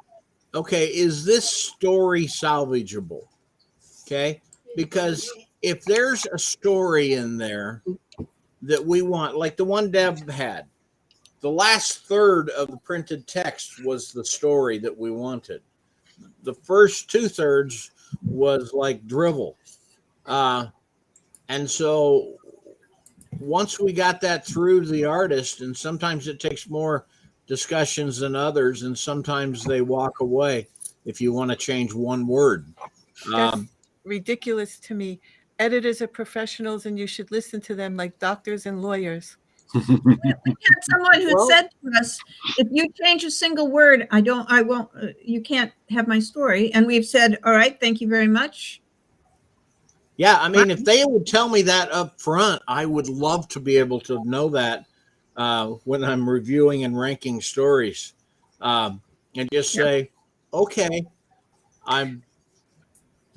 okay, is this story salvageable? Okay, because if there's a story in there that we want, like the one Deb had, the last third of the printed text was the story that we wanted. The first 2/3 was like drivel. And so once we got that through the artist, and sometimes it takes more discussions than others, and sometimes they walk away if you want to change one word. That's ridiculous to me. Editors are professionals and you should listen to them like doctors and lawyers. We had someone who said to us, if you change a single word, I won't, you can't have my story. And we've said, all right, thank you very much. Yeah, I mean, if they would tell me that up front, I would love to be able to know that when I'm reviewing and ranking stories, and just say, okay, I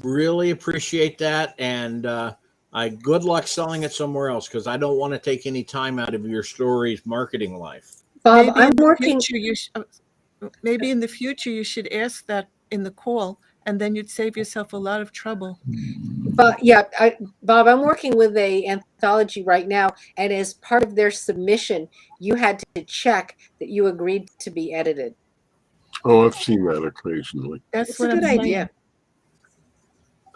really appreciate that, and I good luck selling it somewhere else, because I don't want to take any time out of your story's marketing life. Bob, Maybe I'm in the working. future maybe in the future you should ask that in the call, and then you'd save yourself a lot of trouble. But yeah, Bob, I'm working with a anthology right now, and as part of their submission, you had to check that you agreed to be edited. Oh, I've seen that occasionally. That's It's what a I'm good saying. idea.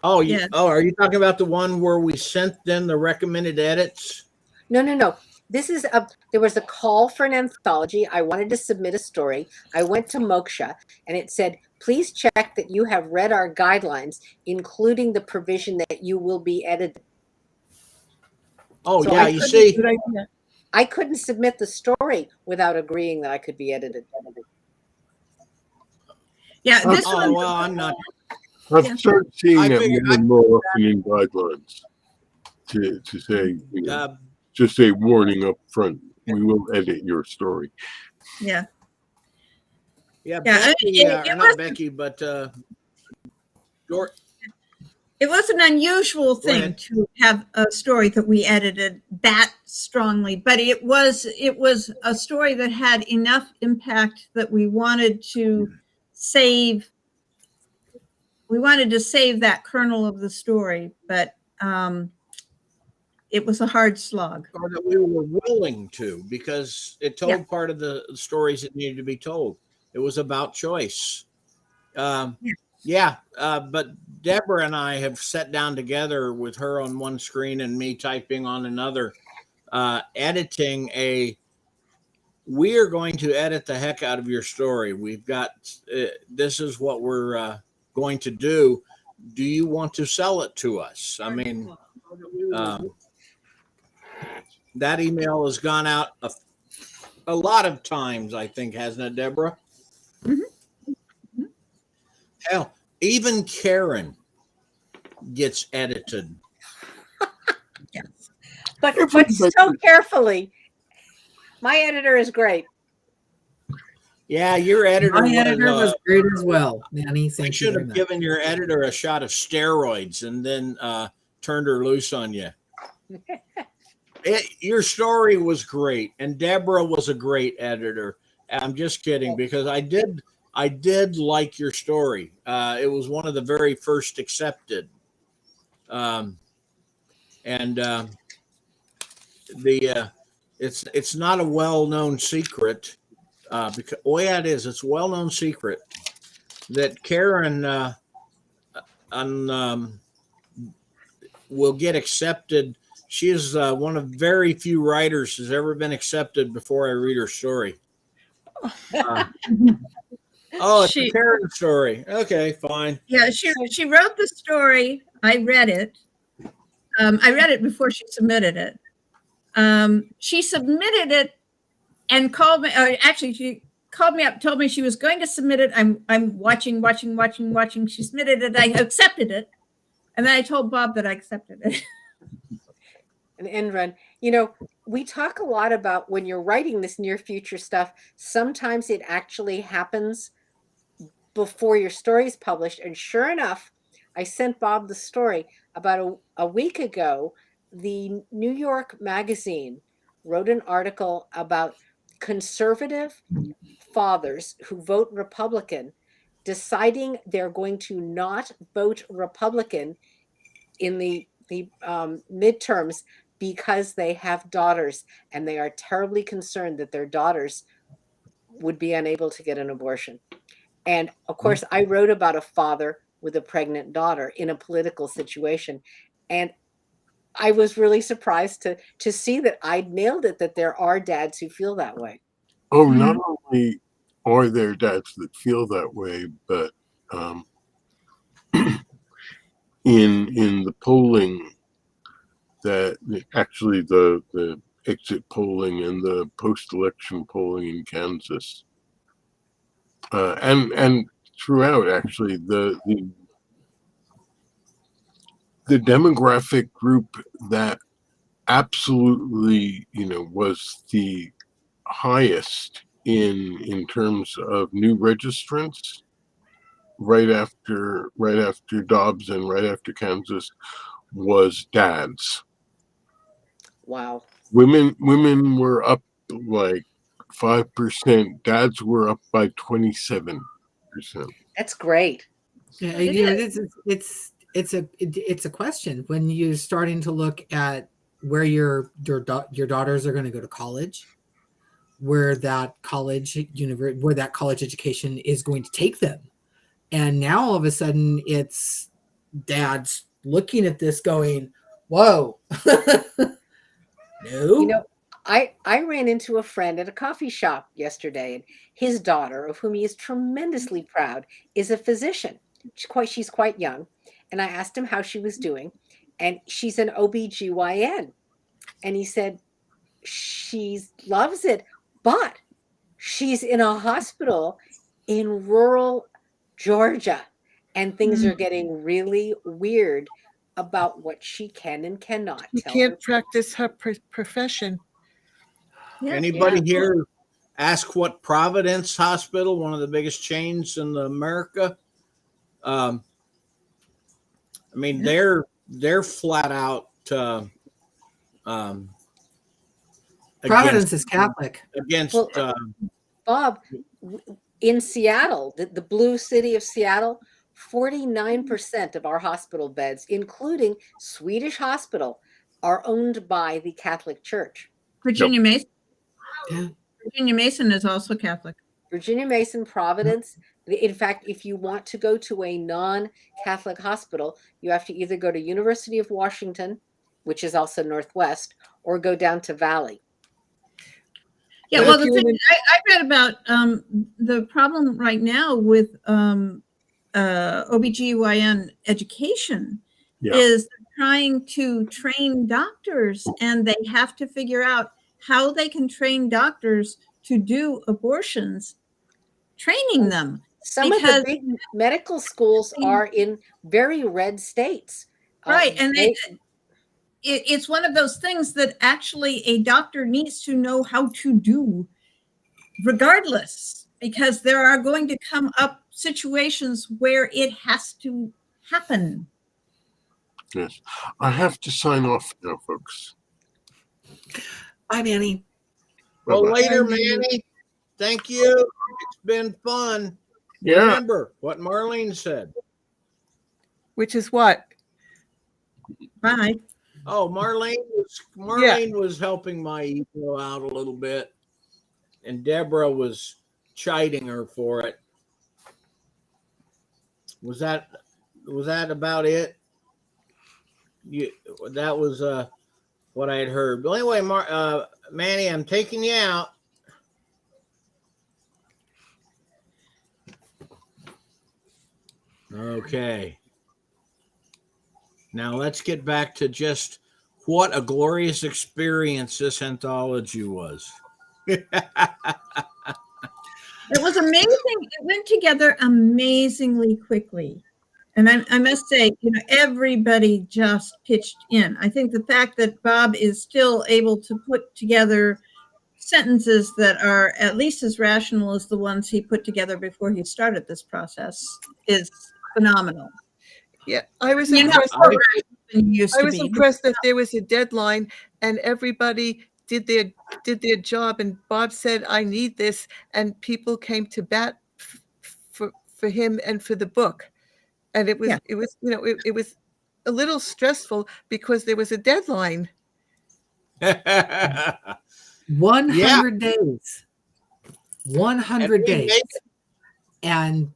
Oh, Yeah. oh, are you talking about the one where we sent them the recommended edits? No. This is there was a call for an anthology. I wanted to submit a story. I went to Moksha and it said, please check that you have read our guidelines, including the provision that you will be edited. Oh, So yeah, you see. Good idea. I couldn't submit the story without agreeing that I could be edited. Yeah, this Oh, one. well, I'm not. I've started seeing I that figured more and more often in guidelines to say, you know, just a warning up front. We will edit your story. Yeah. Yeah, Yeah, Becky, or not Becky, but it was an unusual Go thing ahead. to have a story that we edited that strongly, but it was a story that had enough impact that we wanted to save. We wanted to save that kernel of the story, but it was a hard slog. or that we were willing to, because it told part of the stories that needed to be told. It was about choice. But Deborah and I have sat down together with her on one screen and me typing on another, editing we are going to edit the heck out of your story. We've got, this is what we're going to do. Do you want to sell it to us? I mean, that email has gone out a lot of times, I think, hasn't it, Deborah? Mm-hmm. Hell, even Karen gets edited. Yes. But so carefully. My editor is great. Yeah, your editor. My editor was great as well, Manny. I Thank you should very have much. given your editor a shot of steroids and then turned her loose on you. Your story was great, and Deborah was a great editor. I'm just kidding, because I did like your story. It was one of the very first accepted, it's not a well-known secret, because it is. It's a well-known secret that Karen will get accepted. She is one of very few writers who's ever been accepted before I read her story. It's a Karen story. Okay, fine. Yeah, she wrote the story. I read it. I read it before she submitted it. She submitted it and called me. Actually, she called me up, told me she was going to submit it. I'm watching. She submitted it. I accepted it, and then I told Bob that I accepted it. An end run. We talk a lot about when you're writing this near future stuff, sometimes it actually happens before your story is published. And sure enough, I sent Bob the story about a week ago. The New York Magazine wrote an article about conservative fathers who vote Republican deciding they're going to not vote Republican in the midterms because they have daughters, and they are terribly concerned that their daughters would be unable to get an abortion. And of course, I wrote about a father with a pregnant daughter in a political situation. And I was really surprised to see that I'd nailed it, that there are dads who feel that way. Oh, not only are there dads that feel that way, but in the polling, that actually the exit polling and the post-election polling in Kansas, and throughout, actually, the demographic group that absolutely, was the highest in terms of new registrants right after Dobbs and right after Kansas was dads. Wow. Women were up like 5%. Dads were up by 27%. That's great. Yeah, It you know, is. it's a question when you're starting to look at where your daughters are going to go to college, where that college education is going to take them, and now all of a sudden it's dads looking at this going, "Whoa, no." You know, I ran into a friend at a coffee shop yesterday, and his daughter, of whom he is tremendously proud, is a physician. She's quite young. And I asked him how she was doing, and she's an OBGYN. And he said she loves it, but she's in a hospital in rural Georgia, and things are getting really weird about what she can and cannot You tell can't her. practice her profession. Yeah. Anybody here ask what Providence Hospital, one of the biggest chains in America? I mean, they're flat out Providence is Catholic. against. Well, Bob, in Seattle, the blue city of Seattle, 49% of our hospital beds, including Swedish Hospital, are owned by the Catholic Church. Virginia Mason. Yeah. Virginia Mason is also Catholic. Virginia Mason, Providence. In fact, if you want to go to a non-Catholic hospital, you have to either go to University of Washington, which is also Northwest, or go down to Valley. Yeah, But well, if the you thing live I read about the problem right now with OBGYN education Yeah. is trying to train doctors, and they have to figure out how they can train doctors to do abortions, training them. Some of the big medical schools are in very red states. Right, and it's one of those things that actually a doctor needs to know how to do regardless, because there are going to come up situations where it has to happen. Yes. I have to sign off now, folks. Bye, Manny. Well, Bye-bye. later, Manny. Thank you. It's been fun. Yeah. Remember what Marlene said. which is what? Bye. Oh, Marlene was helping my ego out a little bit, and Deborah was chiding her for it. Was that about it? That was what I had heard. But anyway, Manny, I'm taking you out. Okay. Now let's get back to just what a glorious experience this anthology was. It was amazing. It went together amazingly quickly. And I must say, everybody just pitched in. I think the fact that Bob is still able to put together sentences that are at least as rational as the ones he put together before he started this process is phenomenal. Yeah, I was You're not impressed. so rational than you used I to was be. impressed that there was a deadline and everybody did their job. And Bob said, "I need this," and people came to bat for him and for the book. And it was Yeah. it was a little stressful because there was a deadline. 100 days. 100 And we days. made it. And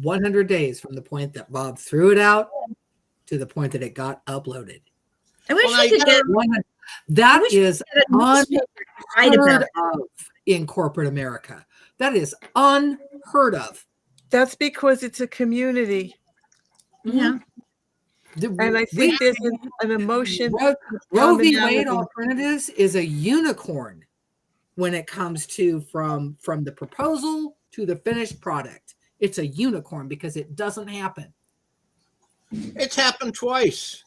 100 days from the point that Bob threw it out to the point that it got uploaded. I wish Well, we could get. That wish we is could get a newspaper to write about unheard it. of in corporate America. That is unheard of. That's because it's a community. Yeah. And I think there's an emotion. Roe v. commonality. Wade Alternatives is a unicorn when it comes to from the proposal to the finished product. It's a unicorn because it doesn't happen. It's happened twice.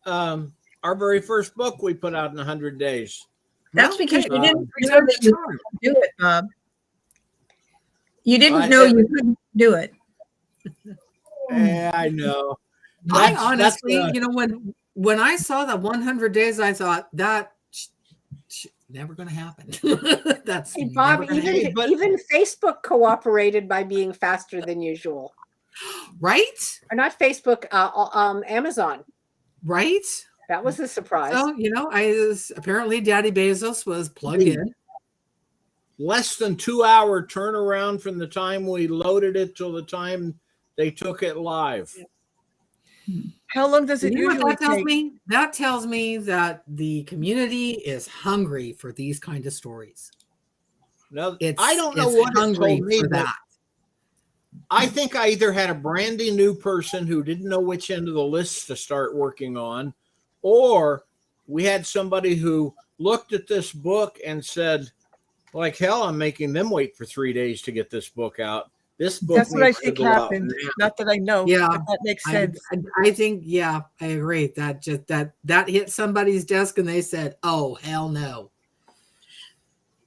Our very first book we put out in 100 days. That's because you didn't it's know a that you charm. could do it, Bob. You didn't I- know you couldn't do it. Yeah, I know. I That's- honestly, that's, you know, when I saw that 100 days, I thought that never going to happen. That's Hey, Bob, never gonna even happen. but- even Facebook cooperated by being faster than usual. Right, Or not Facebook, Amazon. right. That was a surprise. So you know, apparently Daddy Bezos was plugged in. less than 2-hour turnaround from the time we loaded it till the time they took it live. How long does it You know usually what that tells take? me? That tells me that the community is hungry for these kind of stories. Now, It's I don't know it's what it hungry told me, for but that. I think I either had a brandy new person who didn't know which end of the list to start working on, or we had somebody who looked at this book and said, like hell, I'm making them wait for 3 days to get this book out. This book That's what I needs to think go out happened. now. Not that I know. Yeah. But that makes sense. I think, yeah, I agree. That just that hit somebody's desk and they said, "Oh, hell no."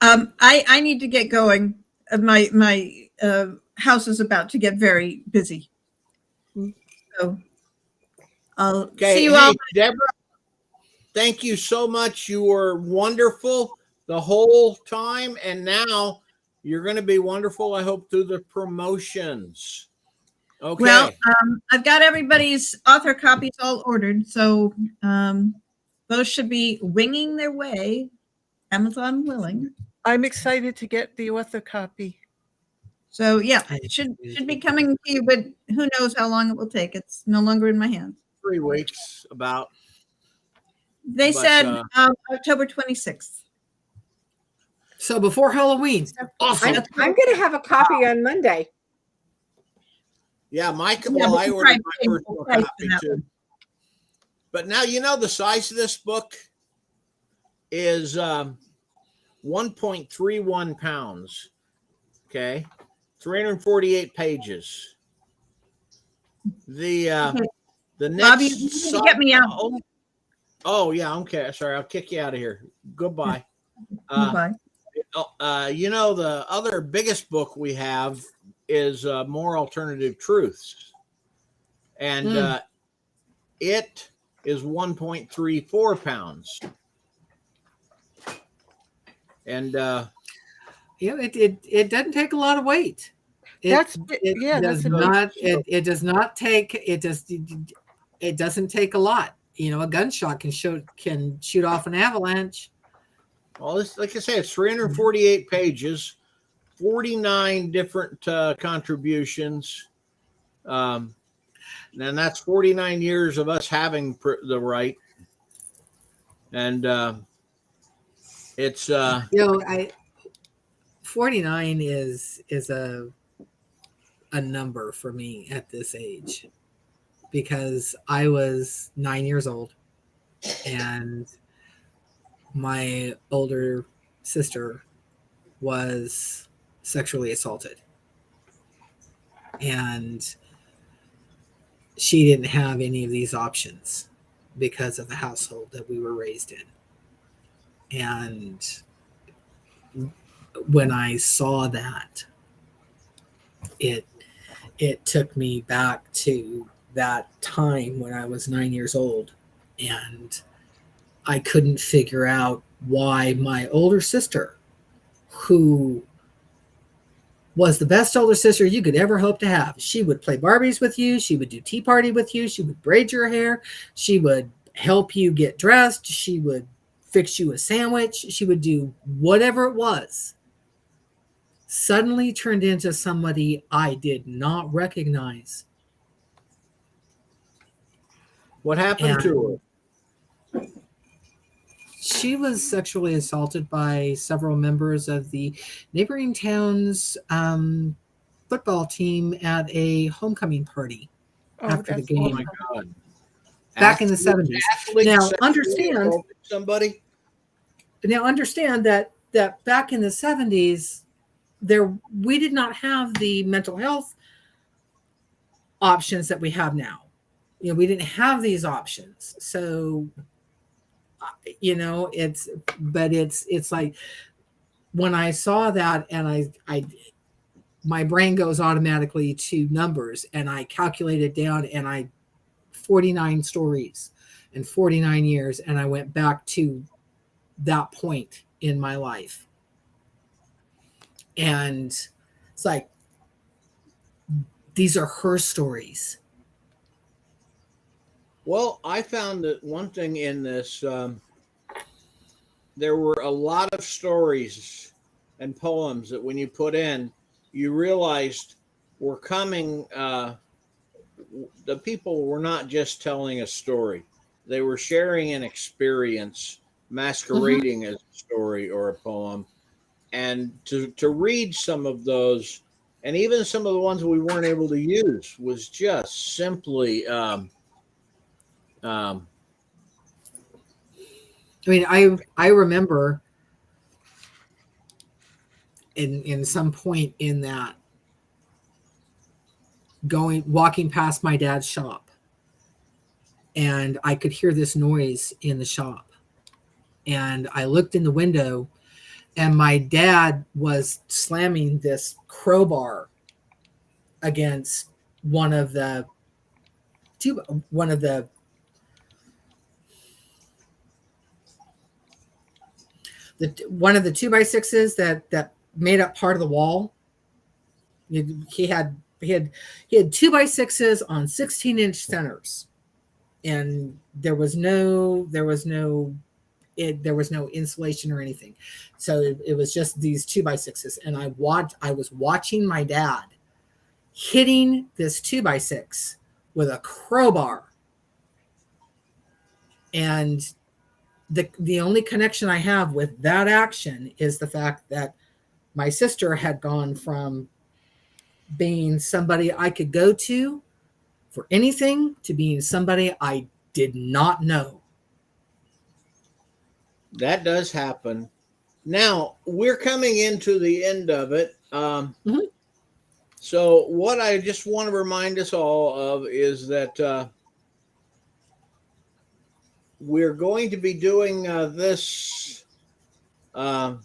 I need to get going. My house is about to get very busy. So I'll Okay, see you hey, all. Deborah, thank you so much. You were wonderful the whole time, and now you're going to be wonderful, I hope, through the promotions. Okay. Well, I've got everybody's author copies all ordered, so those should be winging their way, Amazon willing. I'm excited to get the author copy. So yeah, it should be coming to you, but who knows how long it will take. It's no longer in my hands. 3 weeks about. They But, said October 26th. So before Halloween. Awesome. I'm going to have a copy on Monday. Yeah, Mike. Yeah, Well, but I you ordered tried my paying first full book price copy for that too. one. But now you know the size of this book is 1.31 pounds. Okay, 348 pages. The next. Bob, you need to get me out. Oh yeah, okay. Sorry, I'll kick you out of here. Goodbye. Bye. You know, the other biggest book we have is More Alternative Truths. And it is 1.34 pounds. And You know, it doesn't take a lot of weight. That's It does not take it doesn't take a lot. You know, a gunshot can shoot off an avalanche. well, this, like I say, it's 348 pages, 49 different contributions. And that's 49 years of us having the right. And it's You know, 49 is a number for me at this age, because I was 9 years old and my older sister was sexually assaulted, and she didn't have any of these options because of the household that we were raised in. And when I saw that, it took me back to that time when I was 9 years old, and I couldn't figure out why my older sister, who was the best older sister you could ever hope to have, she would play Barbies with you, she would do tea party with you, she would braid your hair, she would help you get dressed, she would fix you a sandwich, she would do whatever it was suddenly turned into somebody I did not recognize. What happened And to she was sexually assaulted by several members of the neighboring town's football team at a homecoming party Oh, after the that's her? Oh game my awful. God. back in the 70s. Athlete Now sexually understand, assaulted somebody? that back in the 70s, we did not have the mental health options that we have now. We didn't have these options. So it's like when I saw that, and I my brain goes automatically to numbers, and I calculated down, and 49 stories and 49 years, and I went back to that point in my life. And it's like, these are her stories. Well, I found that one thing in this, there were a lot of stories and poems that when you put in, you realized were coming, the people were not just telling a story, they were sharing an experience masquerading as a story or a poem. And to read some of those, and even some of the ones we weren't able to use, was just simply um, I mean, I remember in some point in that, walking past my dad's shop, and I could hear this noise in the shop, and I looked in the window, and my dad was slamming this crowbar against one of the two one of the one of the 2x6s that made up part of the wall. He had 2x6s on 16-inch centers, and there was no insulation or anything. So it was just these 2x6s, and I was watching my dad hitting this 2x6 with a crowbar. And the only connection I have with that action is the fact that my sister had gone from being somebody I could go to for anything to being somebody I did not know. that does happen. Now we're coming into the end of it. So what I just want to remind us all of is that we're going to be doing this. We're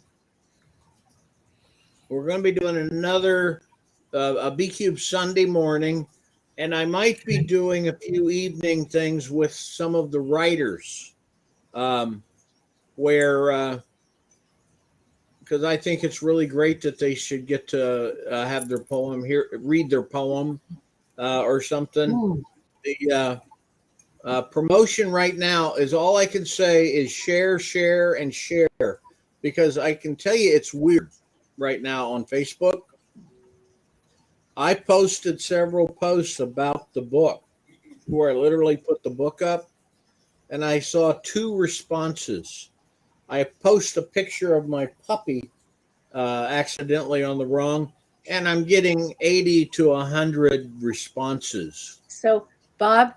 going to be doing another a B Cube Sunday morning, and I might be doing a few evening things with some of the writers, where because I think it's really great that they should get to have their poem here, read their poem or something. Ooh. The promotion right now is all I can say is share, share, and share, because I can tell you it's weird right now on Facebook. I posted several posts about the book where I literally put the book up, and I saw 2 responses. I post a picture of my puppy accidentally on the wrong, and I'm getting 80 to 100 responses. So, Bob,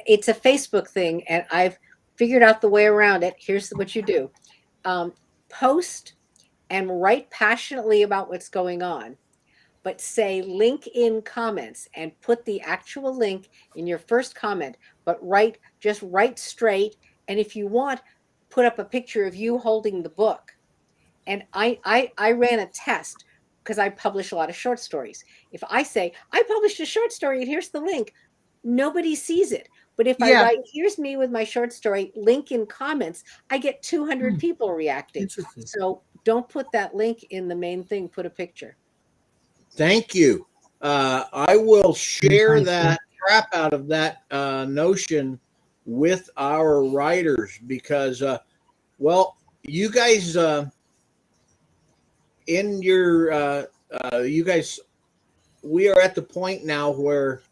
it's a Facebook thing, and I've figured out the way around it. Here's what you do. Post and write passionately about what's going on, but say link in comments and put the actual link in your first comment, but just write straight. And if you want, put up a picture of you holding the book. And I ran a test because I publish a lot of short stories. If I say I published a short story and here's the link, nobody sees it. But if I Yeah. write, here's me with my short story, link in comments, I get 200 people reacting. Interesting. So don't put that link in the main thing, put a picture. Thank you. I will share that crap out of that notion with our writers because, well, you guys in your you guys, we are at the point now where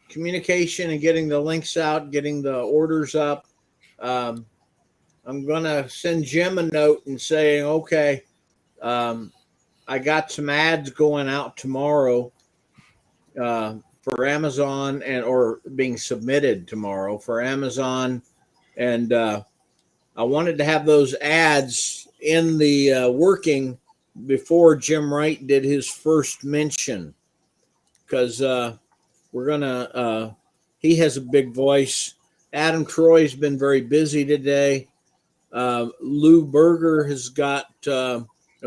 communication and getting the links out, getting the orders up. Um, I'm gonna send Jim a note and saying, okay, I got some ads going out tomorrow for Amazon and or being submitted tomorrow for Amazon, and I wanted to have those ads in the working before Jim Wright did his first mention because we're gonna. He has a big voice. Adam Troy's been very busy today. Lou Berger has got a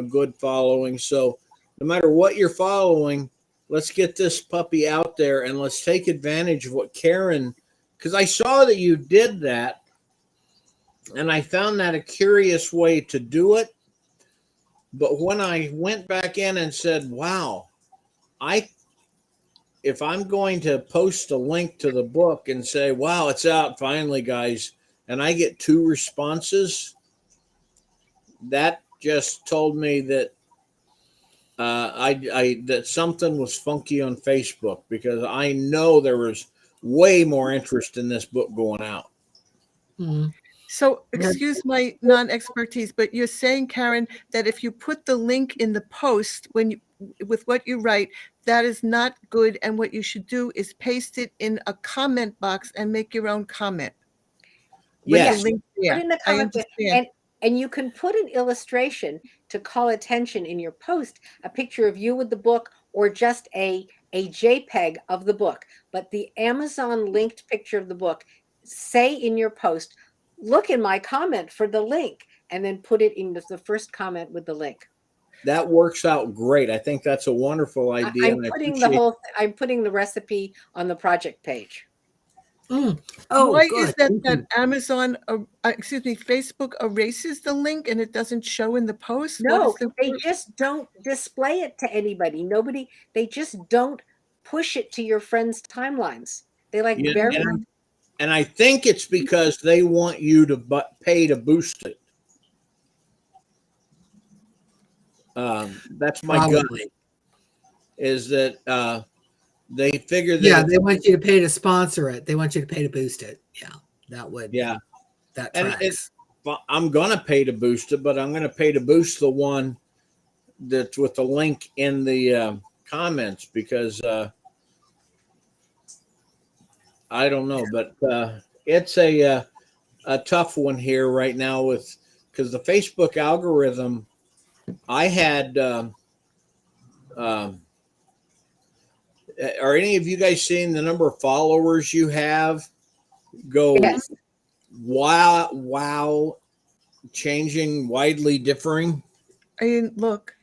good following. So no matter what you're following, let's get this puppy out there and let's take advantage of what Karen, because I saw that you did that and I found that a curious way to do it. But when I went back in and said, wow, if I'm going to post a link to the book and say, wow, it's out finally, guys, and I get 2 responses, that just told me that that something was funky on Facebook, because I know there was way more interest in this book going out. Mhm. So, excuse my non-expertise, but you're saying, Karen, that if you put the link in the post with what you write, that is not good, and what you should do is paste it in a comment box and make your own comment. With Yes. the link there. Put in the I comment understand. and you can put an illustration to call attention in your post, a picture of you with the book, or just a JPEG of the book. But the Amazon linked picture of the book, say in your post, look in my comment for the link, and then put it in the first comment with the link. That works out great. I think that's a wonderful idea. I'm putting the recipe on the project page. Mm. Oh, Why good. is that Amazon, Facebook erases the link and it doesn't show in the post? No, they just don't display it to anybody. They just don't push it to your friends' timelines. They bury it. And I think it's because they want you to pay to boost it. That's my Probably. gut. Is that they figure that? Yeah, they want you to pay to sponsor it. They want you to pay to boost it. Yeah, that would. Yeah, that tracks. I'm gonna pay to boost it, but I'm gonna pay to boost the one that's with the link in the comments, because I don't know, but it's a tough one here right now because the Facebook algorithm. I had. Are any of you guys seeing the number of followers you have go? Yes. Wow, changing, widely differing? I didn't look.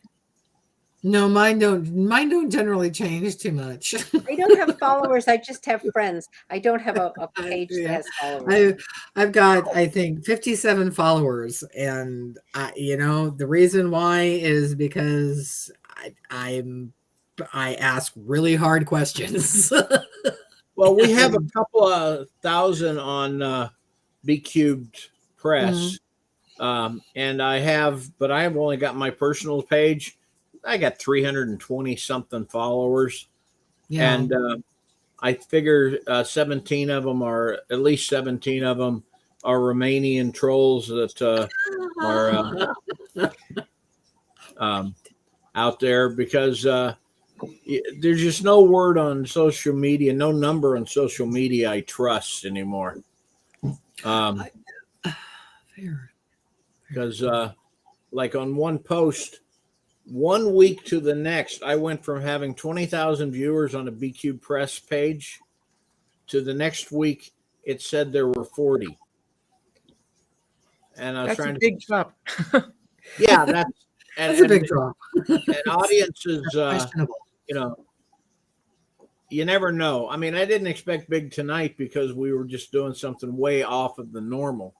No, mine don't generally change too much. I don't have followers. I just have friends. I don't have a page that has followers. I've got, I think, 57 followers, and the reason why is because I ask really hard questions. Well, we have a couple of thousand on B Cubed Press, and I have only got my personal page. I got 320 something followers, and I figure 17 of them are at least 17 of them are Romanian trolls that are out there, because there's just no word on social media, no number on social media I trust anymore. Because like on one post, 1 week to the next, I went from having 20,000 viewers on a BQ Press page to the next week it said there were 40. And I was That's a big drop. Yeah, that's a big drop. And audiences, questionable. You never know. I mean, I didn't expect big tonight because we were just doing something way off of the normal.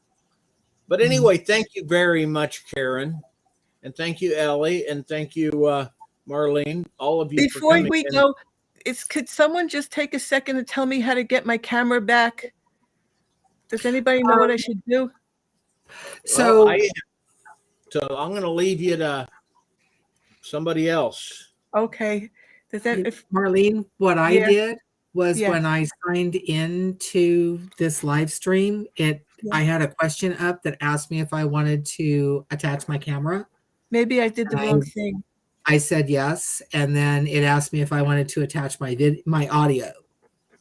But anyway, thank you very much, Karen. And thank you, Ellie. And thank you, Marlene. All of you. Before we go, could someone just take a second to tell me how to get my camera back? Does anybody know what I should do? So I'm going to leave you to somebody else. Okay. Does that, if, Marlene, what I Yeah. did was Yeah. when I signed into this live stream, Yeah. I had a question up that asked me if I wanted to attach my camera. maybe I did the And wrong thing. I said yes, and then it asked me if I wanted to attach my audio,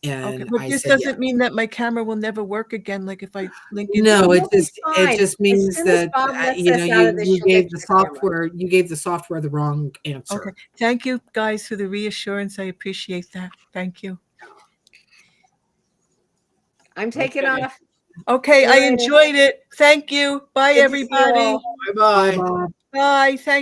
Okay, and but I this said yes. doesn't mean that my camera will never work again, like if I link into. No, You'll be fine. it just As means soon as that Bob lets you us know out of this, you you'll gave get the your camera. software the wrong answer. Okay, thank you guys for the reassurance. I appreciate that. Thank you. I'm taking Okay. off. Okay, See you I later. enjoyed it. Thank you. Bye, Good to see you everybody. all. Bye bye. Bye, Bob. Bye. Thank